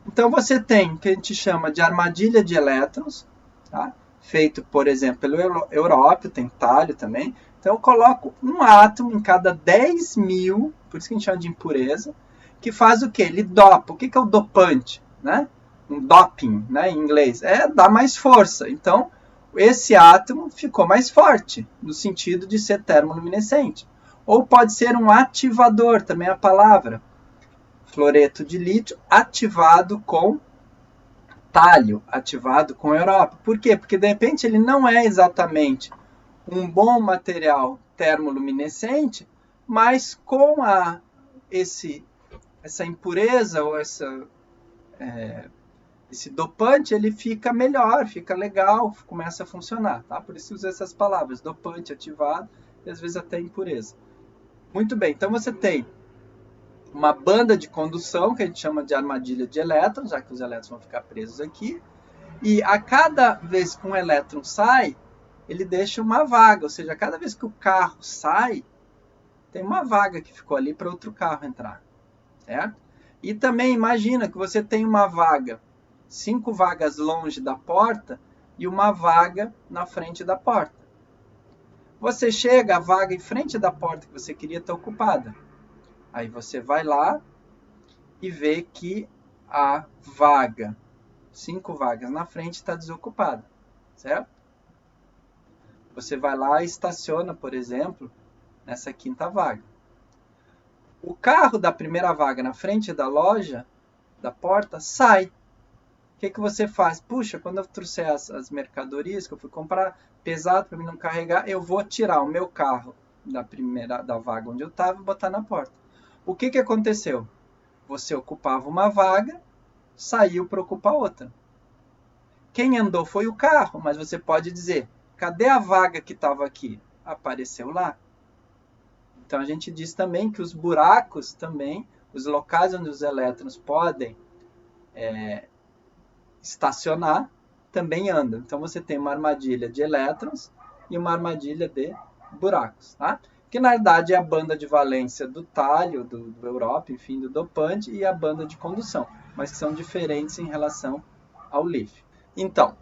Então você tem o que a gente chama de armadilha de elétrons, tá? Feito, por exemplo, pelo európio, tem talho também. Então eu coloco um átomo em cada 10.000, por isso que a gente chama de impureza, que faz o quê? Ele dopa. O que é o dopante? Né? Um doping, né, em inglês. Dá mais força. Então, esse átomo ficou mais forte, no sentido de ser termoluminescente. Ou pode ser um ativador, também a palavra. Fluoreto de lítio ativado com talho, ativado com európio. Por quê? Porque, de repente, ele não é exatamente um bom material termoluminescente, mas com essa impureza ou esse dopante, ele fica melhor, fica legal, começa a funcionar. Tá? Por isso usa essas palavras, dopante, ativado e às vezes até impureza. Muito bem, então você tem uma banda de condução, que a gente chama de armadilha de elétrons, já que os elétrons vão ficar presos aqui. E a cada vez que um elétron sai, ele deixa uma vaga, ou seja, a cada vez que o carro sai, tem uma vaga que ficou ali para outro carro entrar, certo? E também imagina que você tem uma vaga, 5 vagas longe da porta e uma vaga na frente da porta. Você chega, a vaga em frente da porta que você queria está ocupada. Aí você vai lá e vê que a vaga, 5 vagas na frente, está desocupada, certo? Você vai lá e estaciona, por exemplo, nessa quinta vaga. O carro da primeira vaga na frente da loja, da porta, sai. O que você faz? Puxa, quando eu trouxer as mercadorias que eu fui comprar, pesado para mim não carregar, eu vou tirar o meu carro da vaga onde eu estava e botar na porta. O que aconteceu? Você ocupava uma vaga, saiu para ocupar outra. Quem andou foi o carro, mas você pode dizer, cadê a vaga que estava aqui? Apareceu lá. Então a gente diz também que os buracos também, os locais onde os elétrons podem estacionar, também andam. Então você tem uma armadilha de elétrons e uma armadilha de buracos, tá? Que na verdade é a banda de valência do talho, do Europa, enfim, do dopante, e a banda de condução, mas que são diferentes em relação ao lítio. Então,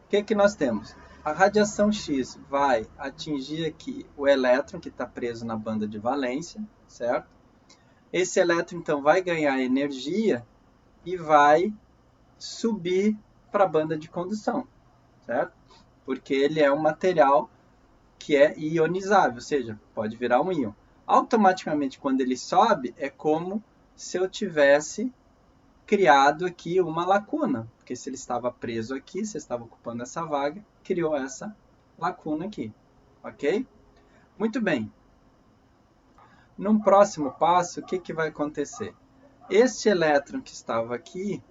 o que nós temos? A radiação X vai atingir aqui o elétron que está preso na banda de valência, certo? Esse elétron, então, vai ganhar energia e vai subir para a banda de condução, certo? Porque ele é um material que é ionizável, ou seja, pode virar um íon. Automaticamente, quando ele sobe, é como se eu tivesse criado aqui uma lacuna, porque se ele estava preso aqui, se estava ocupando essa vaga, criou essa lacuna aqui, ok? Muito bem. Num próximo passo, o que vai acontecer? Este elétron que estava aqui,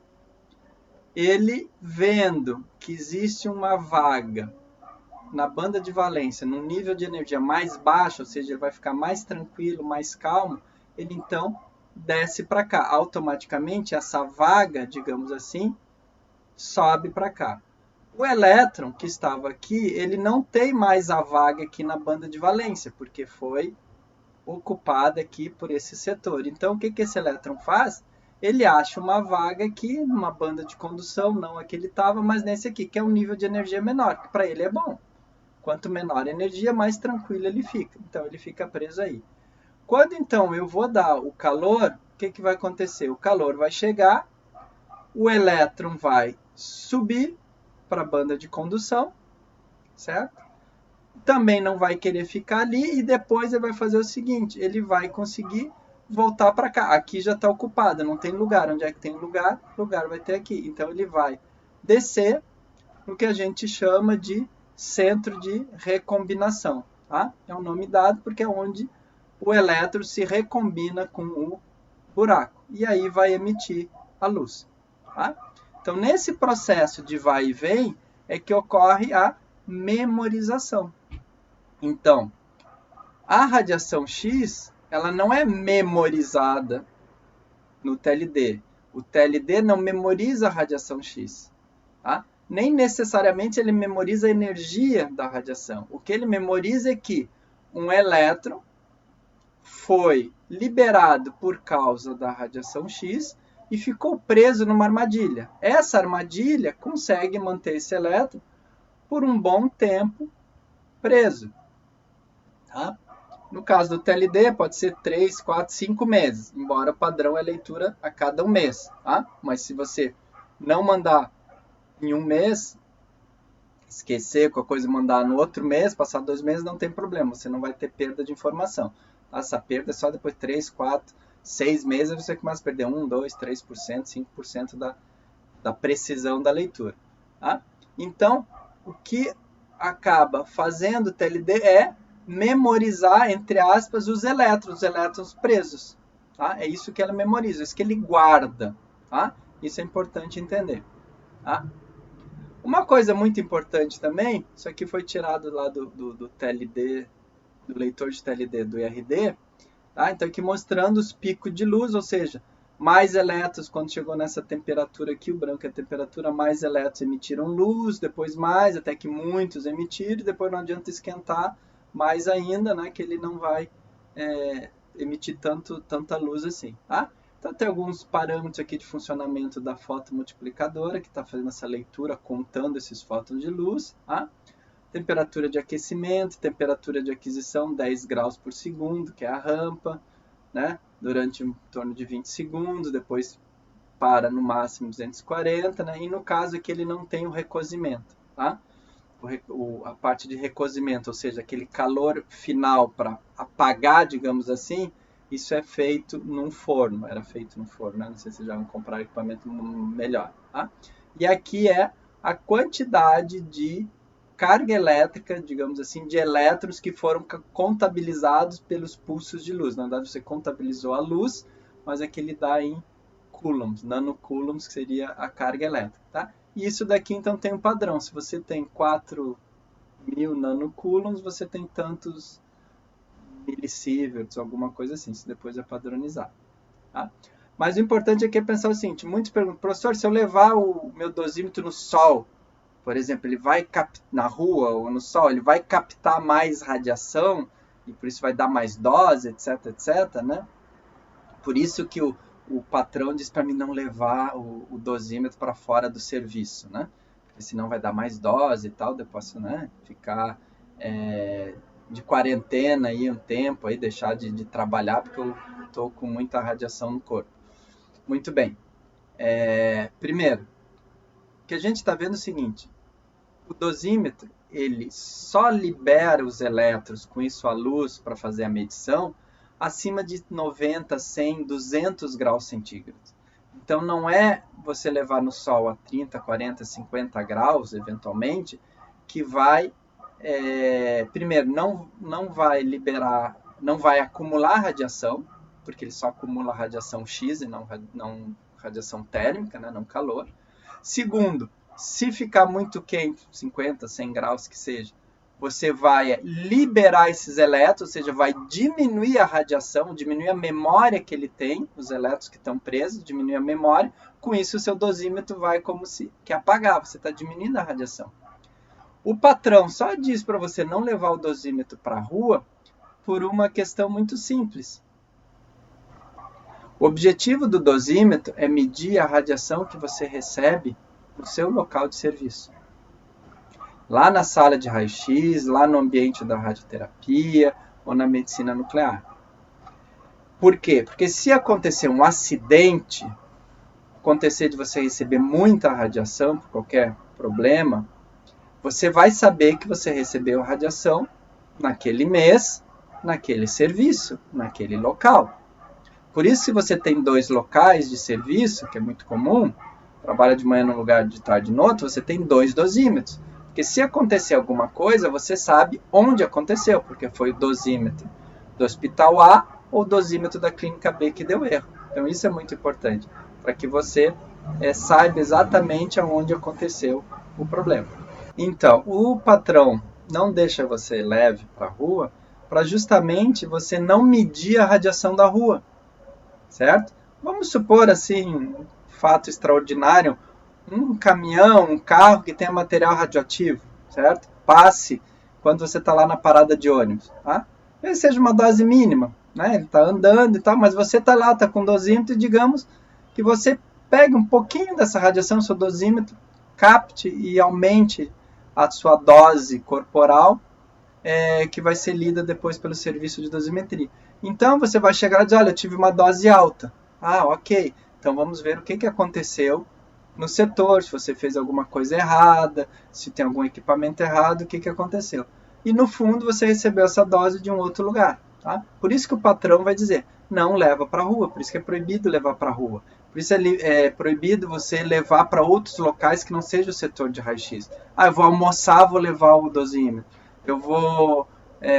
ele vendo que existe uma vaga na banda de valência, num nível de energia mais baixo, ou seja, ele vai ficar mais tranquilo, mais calmo, ele então desce para cá. Automaticamente, essa vaga, digamos assim, sobe para cá. O elétron que estava aqui, ele não tem mais a vaga aqui na banda de valência, porque foi ocupada aqui por esse setor. Então, o que esse elétron faz? Ele acha uma vaga aqui, numa banda de condução, não a que ele estava, mas nesse aqui, que é um nível de energia menor, que para ele é bom. Quanto menor a energia, mais tranquilo ele fica. Então, ele fica preso aí. Quando, então, eu vou dar o calor, o que vai acontecer? O calor vai chegar, o elétron vai subir para a banda de condução, certo? Também não vai querer ficar ali e depois ele vai fazer o seguinte, ele vai conseguir voltar para cá. Aqui já está ocupado, não tem lugar. Onde é que tem lugar? Lugar vai ter aqui. Então, ele vai descer no que a gente chama de centro de recombinação. Tá? É um nome dado porque é onde o elétron se recombina com o buraco. E aí vai emitir a luz. Tá? Então, nesse processo de vai e vem, é que ocorre a memorização. Então, a radiação X, ela não é memorizada no TLD. O TLD não memoriza a radiação X. Tá? Nem necessariamente ele memoriza a energia da radiação. O que ele memoriza é que um elétron foi liberado por causa da radiação X e ficou preso numa armadilha. Essa armadilha consegue manter esse elétron por um bom tempo preso. Tá? No caso do TLD, pode ser 3, 4, 5 meses, embora o padrão é leitura a cada um mês. Tá? Mas se você não mandar em um mês, esquecer com a coisa e mandar no outro mês, passar 2 meses, não tem problema, você não vai ter perda de informação. Essa perda é só depois de 3, 4, 6 meses, você começa a perder 1, 2, 3%, 5% da precisão da leitura. Tá? Então, o que acaba fazendo o TLD é memorizar, entre aspas, os elétrons presos. Tá? É isso que ela memoriza, isso que ele guarda. Tá? Isso é importante entender. Tá? Uma coisa muito importante também, isso aqui foi tirado lá do TLD, do leitor de TLD do IRD, Tá? Então aqui mostrando os picos de luz, ou seja, mais elétrons, quando chegou nessa temperatura aqui, o branco é a temperatura, mais elétrons emitiram luz, depois mais, até que muitos emitiram, depois não adianta esquentar mais ainda, né, que ele não vai emitir tanta luz assim. Tá? Então tem alguns parâmetros aqui de funcionamento da fotomultiplicadora, que está fazendo essa leitura, contando esses fótons de luz. Tá? Temperatura de aquecimento, temperatura de aquisição 10 graus por segundo, que é a rampa, né? Durante em torno de 20 segundos, depois para no máximo 240, né? E no caso aqui ele não tem o recozimento, tá? A parte de recozimento, ou seja, aquele calor final para apagar, digamos assim, isso é feito num forno, era feito no forno, né? Não sei se já vão comprar equipamento melhor, tá? E aqui é a quantidade de carga elétrica, digamos assim, de elétrons que foram contabilizados pelos pulsos de luz. Na verdade, você contabilizou a luz, mas aqui ele dá em coulombs, nanocoulombs, que seria a carga elétrica. Tá? E isso daqui, então, tem um padrão. Se você tem 4.000 nanocoulombs, você tem tantos millisieverts, alguma coisa assim. Isso depois é padronizado. Tá? Mas o importante aqui é pensar o seguinte, muitos perguntam, professor, se eu levar o meu dosímetro no sol, por exemplo, ele vai na rua ou no sol, ele vai captar mais radiação e por isso vai dar mais dose, etc, etc, né? Por isso que o patrão diz para mim não levar o dosímetro para fora do serviço, né? Porque senão vai dar mais dose e tal, eu posso, né, ficar de quarentena aí um tempo, aí deixar de trabalhar porque eu estou com muita radiação no corpo. Muito bem. Primeiro, o que a gente está vendo é o seguinte, o dosímetro, ele só libera os elétrons, com isso a luz, para fazer a medição, acima de 90, 100, 200 graus centígrados. Então, não é você levar no sol a 30, 40, 50 graus, eventualmente, que vai, primeiro, não vai liberar, não vai acumular radiação, porque ele só acumula radiação X e não radiação térmica, né, não calor. Segundo, se ficar muito quente, 50, 100 graus que seja, você vai liberar esses elétrons, ou seja, vai diminuir a radiação, diminuir a memória que ele tem, os elétrons que estão presos, diminuir a memória. Com isso, o seu dosímetro vai como se que apagar, você está diminuindo a radiação. O patrão só diz para você não levar o dosímetro para a rua por uma questão muito simples. O objetivo do dosímetro é medir a radiação que você recebe no seu local de serviço. Lá na sala de raio-x, lá no ambiente da radioterapia ou na medicina nuclear. Por quê? Porque se acontecer um acidente, acontecer de você receber muita radiação por qualquer problema, você vai saber que você recebeu radiação naquele mês, naquele serviço, naquele local. Por isso, se você tem 2 locais de serviço, que é muito comum, trabalha de manhã num lugar, de tarde no outro, você tem 2 dosímetros. Porque se acontecer alguma coisa, você sabe onde aconteceu, porque foi o dosímetro do hospital A ou o dosímetro da clínica B que deu erro. Então isso é muito importante, para que você saiba exatamente aonde aconteceu o problema. Então, o patrão não deixa você leve para a rua, para justamente você não medir a radiação da rua, certo? Vamos supor assim, fato extraordinário, um caminhão, um carro que tenha material radioativo, certo? Passe quando você está lá na parada de ônibus, tá? Talvez seja uma dose mínima, né? Ele está andando e tal, mas você está lá, está com dosímetro e digamos que você pegue um pouquinho dessa radiação, seu dosímetro, capte e aumente a sua dose corporal, que vai ser lida depois pelo serviço de dosimetria. Então você vai chegar e dizer, olha, eu tive uma dose alta. Ah, ok. Então vamos ver o que aconteceu no setor, se você fez alguma coisa errada, se tem algum equipamento errado, o que aconteceu. E no fundo você recebeu essa dose de um outro lugar. Tá? Por isso que o patrão vai dizer, não leva para a rua, por isso que é proibido levar para a rua. Por isso é proibido você levar para outros locais que não seja o setor de raio-x. Ah, eu vou almoçar, vou levar o dosímetro. Eu vou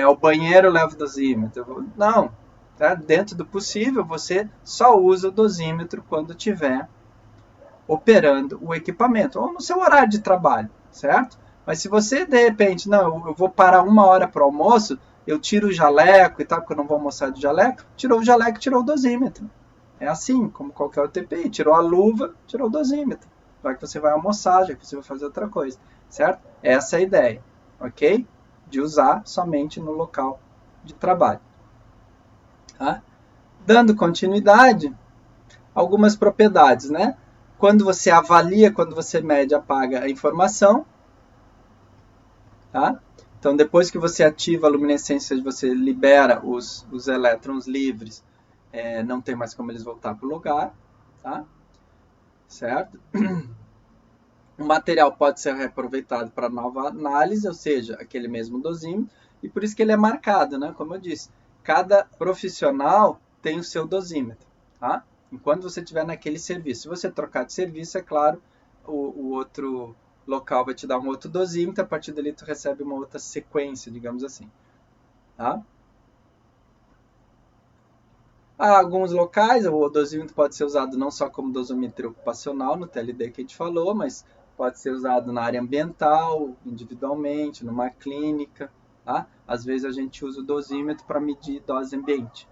ao banheiro, levo o dosímetro. Não, tá? Dentro do possível, você só usa o dosímetro quando tiver operando o equipamento, ou no seu horário de trabalho, certo? Mas se você, de repente, não, eu vou parar 1 hora para o almoço, eu tiro o jaleco e tal, porque eu não vou almoçar de jaleco, tirou o jaleco, tirou o dosímetro. É assim, como qualquer outro TPI. Tirou a luva, tirou o dosímetro. Já que você vai almoçar, já que você vai fazer outra coisa, certo? Essa é a ideia, ok? De usar somente no local de trabalho. Tá? Dando continuidade, algumas propriedades, né? Quando você avalia, quando você mede, apaga a informação, tá? Então, depois que você ativa a luminescência, você libera os elétrons livres, não tem mais como eles voltar para o lugar, tá? Certo? O material pode ser reaproveitado para nova análise, ou seja, aquele mesmo dosímetro, e por isso que ele é marcado, né? Como eu disse, cada profissional tem o seu dosímetro, tá? Enquanto você estiver naquele serviço. Se você trocar de serviço, é claro, o outro local vai te dar um outro dosímetro, a partir dali tu recebe uma outra sequência, digamos assim, tá? Há alguns locais, o dosímetro pode ser usado não só como dosimetria ocupacional, no TLD que a gente falou, mas pode ser usado na área ambiental, individualmente, numa clínica. Tá? Às vezes a gente usa o dosímetro para medir dose ambiente.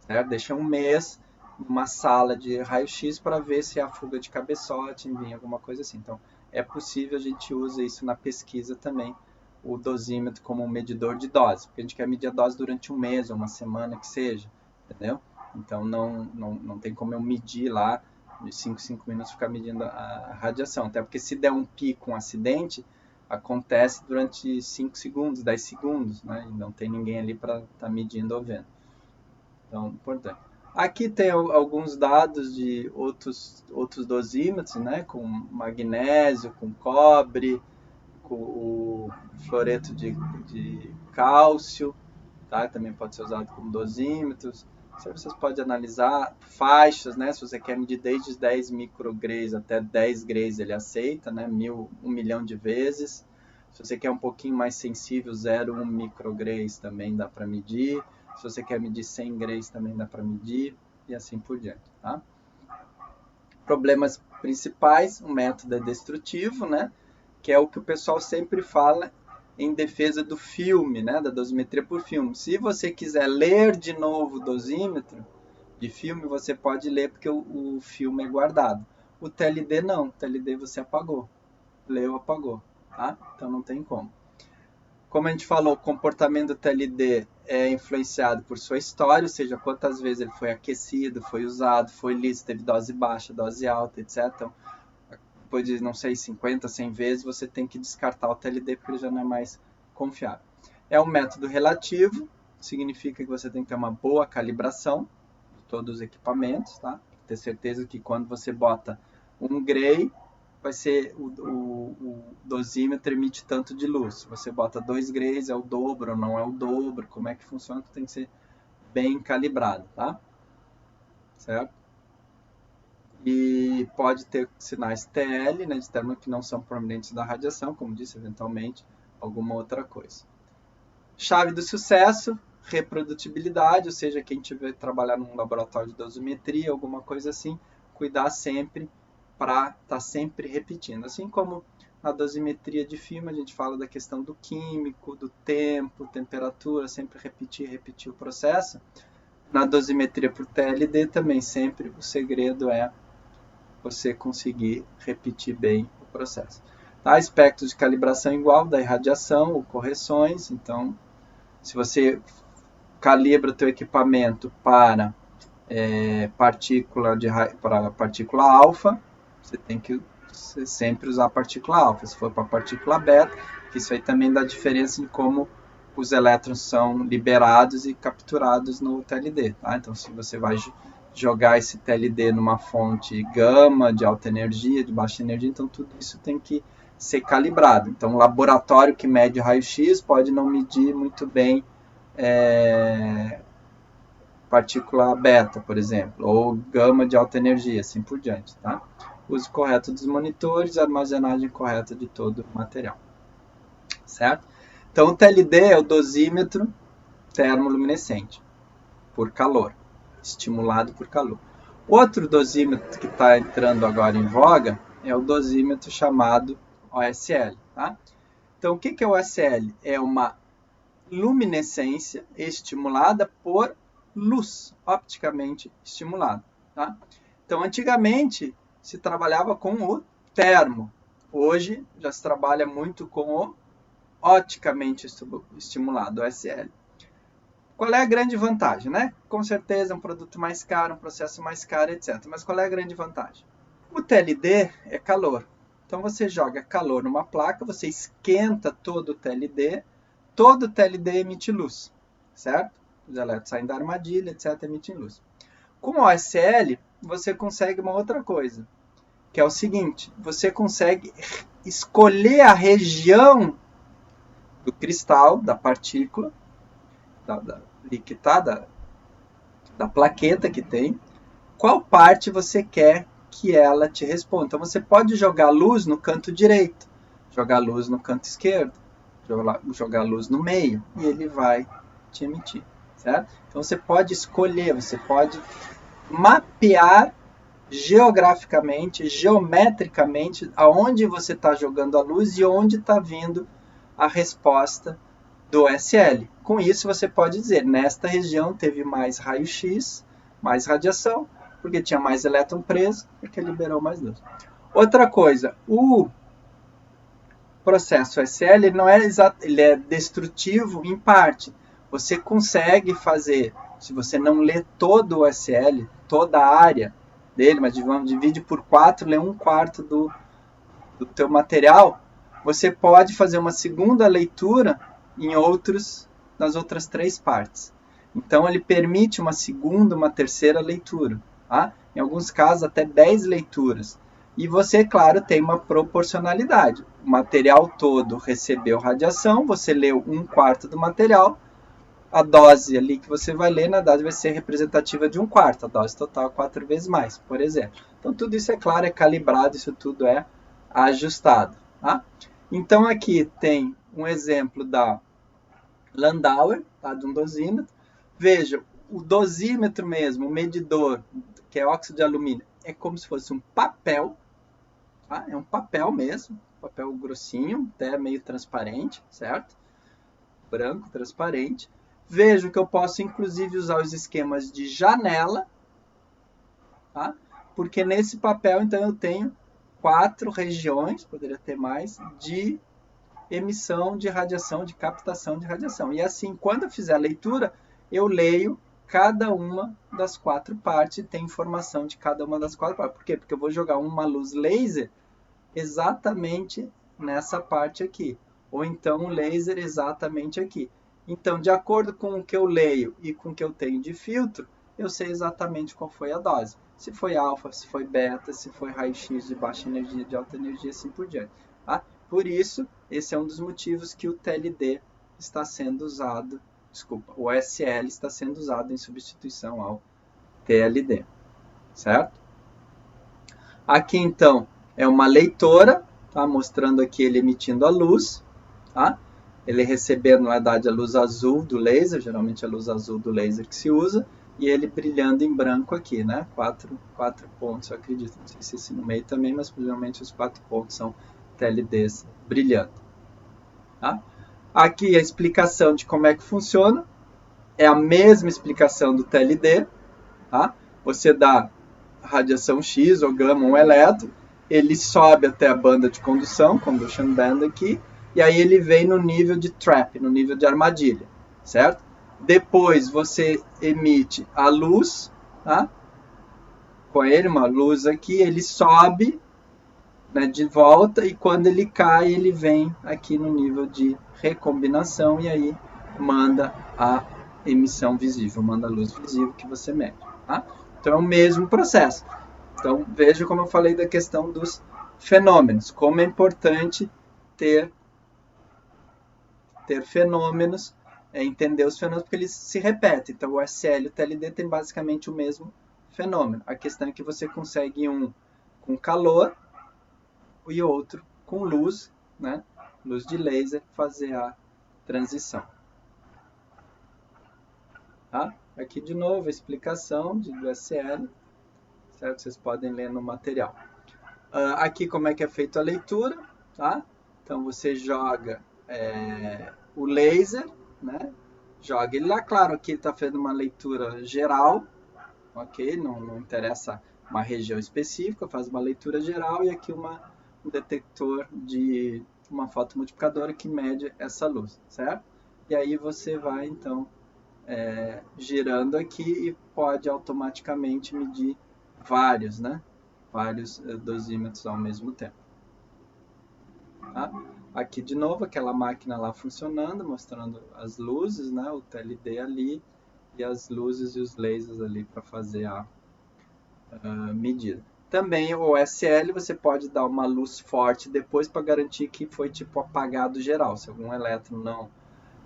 Certo? Deixa um mês numa sala de raio-x para ver se há fuga de cabeçote, enfim, alguma coisa assim. Então, é possível a gente usar isso na pesquisa também, o dosímetro como um medidor de dose, porque a gente quer medir a dose durante um mês ou uma semana que seja, entendeu? Então, não tem como eu medir lá, de 5 em 5 minutos, ficar medindo a radiação. Até porque se der um pico, um acidente, acontece durante 5 segundos, 10 segundos, né? E não tem ninguém ali para estar medindo ou vendo. Então, importante. Aqui tem alguns dados de outros dosímetros, né? Com magnésio, com cobre, com o fluoreto de cálcio, tá? Também pode ser usado como dosímetros. Vocês podem analisar faixas, né? Se você quer medir desde 10 micrograys até 10 grays, ele aceita, né? 1 milhão de vezes. Se você quer um pouquinho mais sensível, 0,1 micrograys também dá para medir. Se você quer medir 100 grays, também dá para medir. E assim por diante, tá? Problemas principais, o método é destrutivo, né? Que é o que o pessoal sempre fala em defesa do filme, né, da dosimetria por filme. Se você quiser ler de novo o dosímetro de filme, você pode ler porque o filme é guardado. O TLD não, o TLD você apagou. Leu, apagou, tá? Então não tem como. Como a gente falou, o comportamento do TLD é influenciado por sua história, ou seja, quantas vezes ele foi aquecido, foi usado, foi liso, teve dose baixa, dose alta, etc. Então, depois de, não sei, 50, 100 vezes, você tem que descartar o TLD porque ele já não é mais confiável. É um método relativo, significa que você tem que ter uma boa calibração de todos os equipamentos, tá? Ter certeza que quando você bota 1 gray, vai ser o dosímetro emite tanto de luz. Se você bota 2 grays, é o dobro ou não é o dobro, como é que funciona, tem que ser bem calibrado, tá? Certo? E pode ter sinais TL, né, de termo que não são prominentes da radiação, como disse, eventualmente, alguma outra coisa. Chave do sucesso, reprodutibilidade, ou seja, quem tiver trabalhar num laboratório de dosimetria, alguma coisa assim, cuidar sempre para estar sempre repetindo. Assim como na dosimetria de filme, a gente fala da questão do químico, do tempo, temperatura, sempre repetir o processo. Na dosimetria por TLD também sempre o segredo é você conseguir repetir bem o processo. Tá? Aspectos de calibração igual da irradiação ou correções. Então, se você calibra o teu equipamento para partícula alfa, você tem que sempre usar a partícula alfa. Se for para partícula beta, que isso aí também dá diferença em como os elétrons são liberados e capturados no TLD. Tá? Então, se você vai jogar esse TLD numa fonte gama, de alta energia, de baixa energia, então tudo isso tem que ser calibrado. Então, um laboratório que mede raio-x pode não medir muito bem partícula beta, por exemplo, ou gama de alta energia, assim por diante. Tá? Uso correto dos monitores, armazenagem correta de todo o material. Certo? Então, o TLD é o dosímetro termoluminescente, por calor, estimulado por calor. Outro dosímetro que está entrando agora em voga é o dosímetro chamado OSL. Tá? Então, o que é o OSL? É uma luminescência estimulada por luz, opticamente estimulada. Tá? Então, antigamente, se trabalhava com o termo. Hoje, já se trabalha muito com o oticamente estimulado, o SL. Qual é a grande vantagem, né? Com certeza é um produto mais caro, um processo mais caro, etc. Mas qual é a grande vantagem? O TLD é calor. Então você joga calor numa placa, você esquenta todo o TLD emite luz, certo? Os elétrons saem da armadilha, etc, emitem luz. Com o OSL, você consegue uma outra coisa, que é o seguinte, você consegue escolher a região do cristal, da partícula, da plaqueta que tem, qual parte você quer que ela te responda. Então você pode jogar luz no canto direito, jogar luz no canto esquerdo, jogar luz no meio, e ele vai te emitir, certo? Então você pode escolher, você pode mapear geograficamente, geometricamente, aonde você está jogando a luz e onde está vindo a resposta do SL. Com isso, você pode dizer, nesta região teve mais raio-x, mais radiação, porque tinha mais elétron preso, porque liberou mais luz. Outra coisa, o processo SL ele não é ele é destrutivo em parte. Você consegue fazer, se você não lê todo o SL, toda a área dele, mas divide por 4, lê 1/4 do teu material, você pode fazer uma segunda leitura nas outras 3 partes. Então ele permite uma segunda, uma terceira leitura. Tá? Em alguns casos até 10 leituras. E você, claro, tem uma proporcionalidade. O material todo recebeu radiação, você leu 1/4 do material, a dose ali que você vai ler, na verdade, vai ser representativa de 1/4, a dose total é 4 vezes mais, por exemplo. Então tudo isso é claro, é calibrado, isso tudo é ajustado. Tá? Então aqui tem um exemplo da Landauer, tá, de um dosímetro. Veja, o dosímetro mesmo, o medidor, que é óxido de alumínio, é como se fosse um papel, tá? É um papel mesmo, papel grossinho, até meio transparente, certo? Branco, transparente. Vejo que eu posso inclusive usar os esquemas de janela, tá? Porque nesse papel então eu tenho 4 regiões, poderia ter mais, de emissão de radiação, de captação de radiação. E assim, quando eu fizer a leitura, eu leio cada uma das 4 partes e tem informação de cada uma das 4 partes. Por quê? Porque eu vou jogar uma luz laser exatamente nessa parte aqui. Ou então um laser exatamente aqui. Então, de acordo com o que eu leio e com o que eu tenho de filtro, eu sei exatamente qual foi a dose. Se foi alfa, se foi beta, se foi raio-x de baixa energia, de alta energia, assim por diante. Tá? Por isso, esse é um dos motivos que o TLD está sendo usado, o SL está sendo usado em substituição ao TLD, certo? Aqui, então, é uma leitora, tá? Mostrando aqui ele emitindo a luz, tá? Ele recebendo, na verdade, a luz azul do laser, geralmente a luz azul do laser que se usa, e ele brilhando em branco aqui, né? 4 pontos, eu acredito. Não sei se esse no meio também, mas provavelmente os 4 pontos são TLDs brilhando. Tá? Aqui a explicação de como é que funciona. É a mesma explicação do TLD. Tá? Você dá radiação X ou gama, um elétron, ele sobe até a banda de condução, conduction band aqui, e aí ele vem no nível de trap, no nível de armadilha, certo? Depois você emite a luz, tá? Com ele, uma luz aqui, ele sobe, né, de volta, e quando ele cai, ele vem aqui no nível de recombinação, e aí manda a emissão visível, manda a luz visível que você mede. Tá? Então é o mesmo processo. Então veja como eu falei da questão dos fenômenos, como é importante ter fenômenos, entender os fenômenos, porque eles se repetem. Então o SL e o TLD tem basicamente o mesmo fenômeno. A questão é que você consegue um com calor e outro com luz, né? Luz de laser, fazer a transição. Tá? Aqui de novo a explicação do SL, certo? Vocês podem ler no material. Aqui como é que é feita a leitura, tá? Então você joga o laser, né? Joga ele lá, claro, aqui ele está fazendo uma leitura geral, ok? Não interessa uma região específica, faz uma leitura geral e aqui um detector de uma fotomultiplicadora que mede essa luz, certo? E aí você vai, então, girando aqui e pode automaticamente medir vários, né? Vários dosímetros ao mesmo tempo. Tá? Aqui de novo, aquela máquina lá funcionando, mostrando as luzes, né? O TLD ali e as luzes e os lasers ali para fazer a medida. Também o OSL você pode dar uma luz forte depois para garantir que foi tipo apagado geral. Se algum elétron não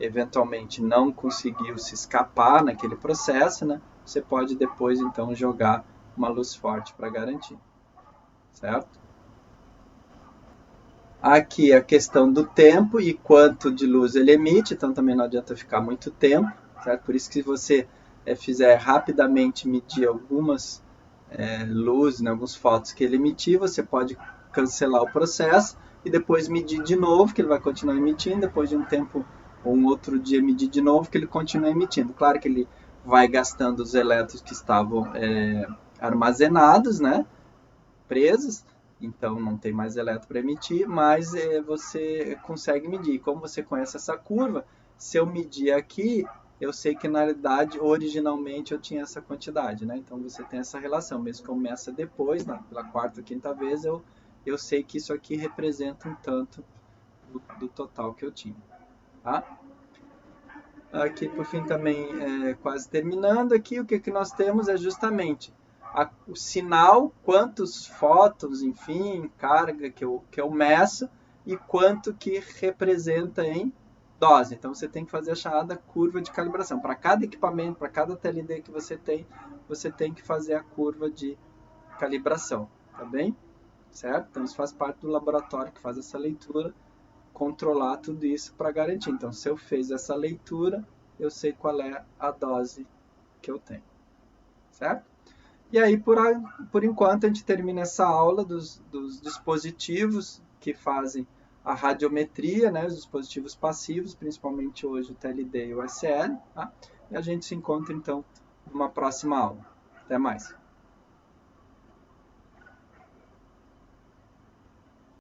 eventualmente não conseguiu se escapar naquele processo, né? Você pode depois então jogar uma luz forte para garantir, certo? Aqui a questão do tempo e quanto de luz ele emite, então também não adianta ficar muito tempo, certo? Por isso que se você fizer rapidamente medir algumas luzes, né, alguns fótons que ele emitir, você pode cancelar o processo e depois medir de novo, que ele vai continuar emitindo, depois de um tempo ou um outro dia medir de novo, que ele continua emitindo. Claro que ele vai gastando os elétrons que estavam armazenados, né, presos, então não tem mais elétron para emitir, mas você consegue medir. Como você conhece essa curva, se eu medir aqui, eu sei que na realidade, originalmente eu tinha essa quantidade, né? Então você tem essa relação, mesmo que eu meça depois, pela quarta ou quinta vez, eu sei que isso aqui representa um tanto do total que eu tinha, tá? Aqui por fim também quase terminando aqui, o que nós temos é justamente o sinal, quantos fótons, enfim, carga que eu meço e quanto que representa em dose. Então você tem que fazer a chamada curva de calibração. Para cada equipamento, para cada TLD que você tem que fazer a curva de calibração, tá bem? Certo? Então isso faz parte do laboratório que faz essa leitura, controlar tudo isso para garantir. Então, se eu fiz essa leitura, eu sei qual é a dose que eu tenho, certo? E aí, por enquanto, a gente termina essa aula dos dispositivos que fazem a radiometria, né, os dispositivos passivos, principalmente hoje o TLD e o SL, tá? E a gente se encontra, então, numa próxima aula. Até mais!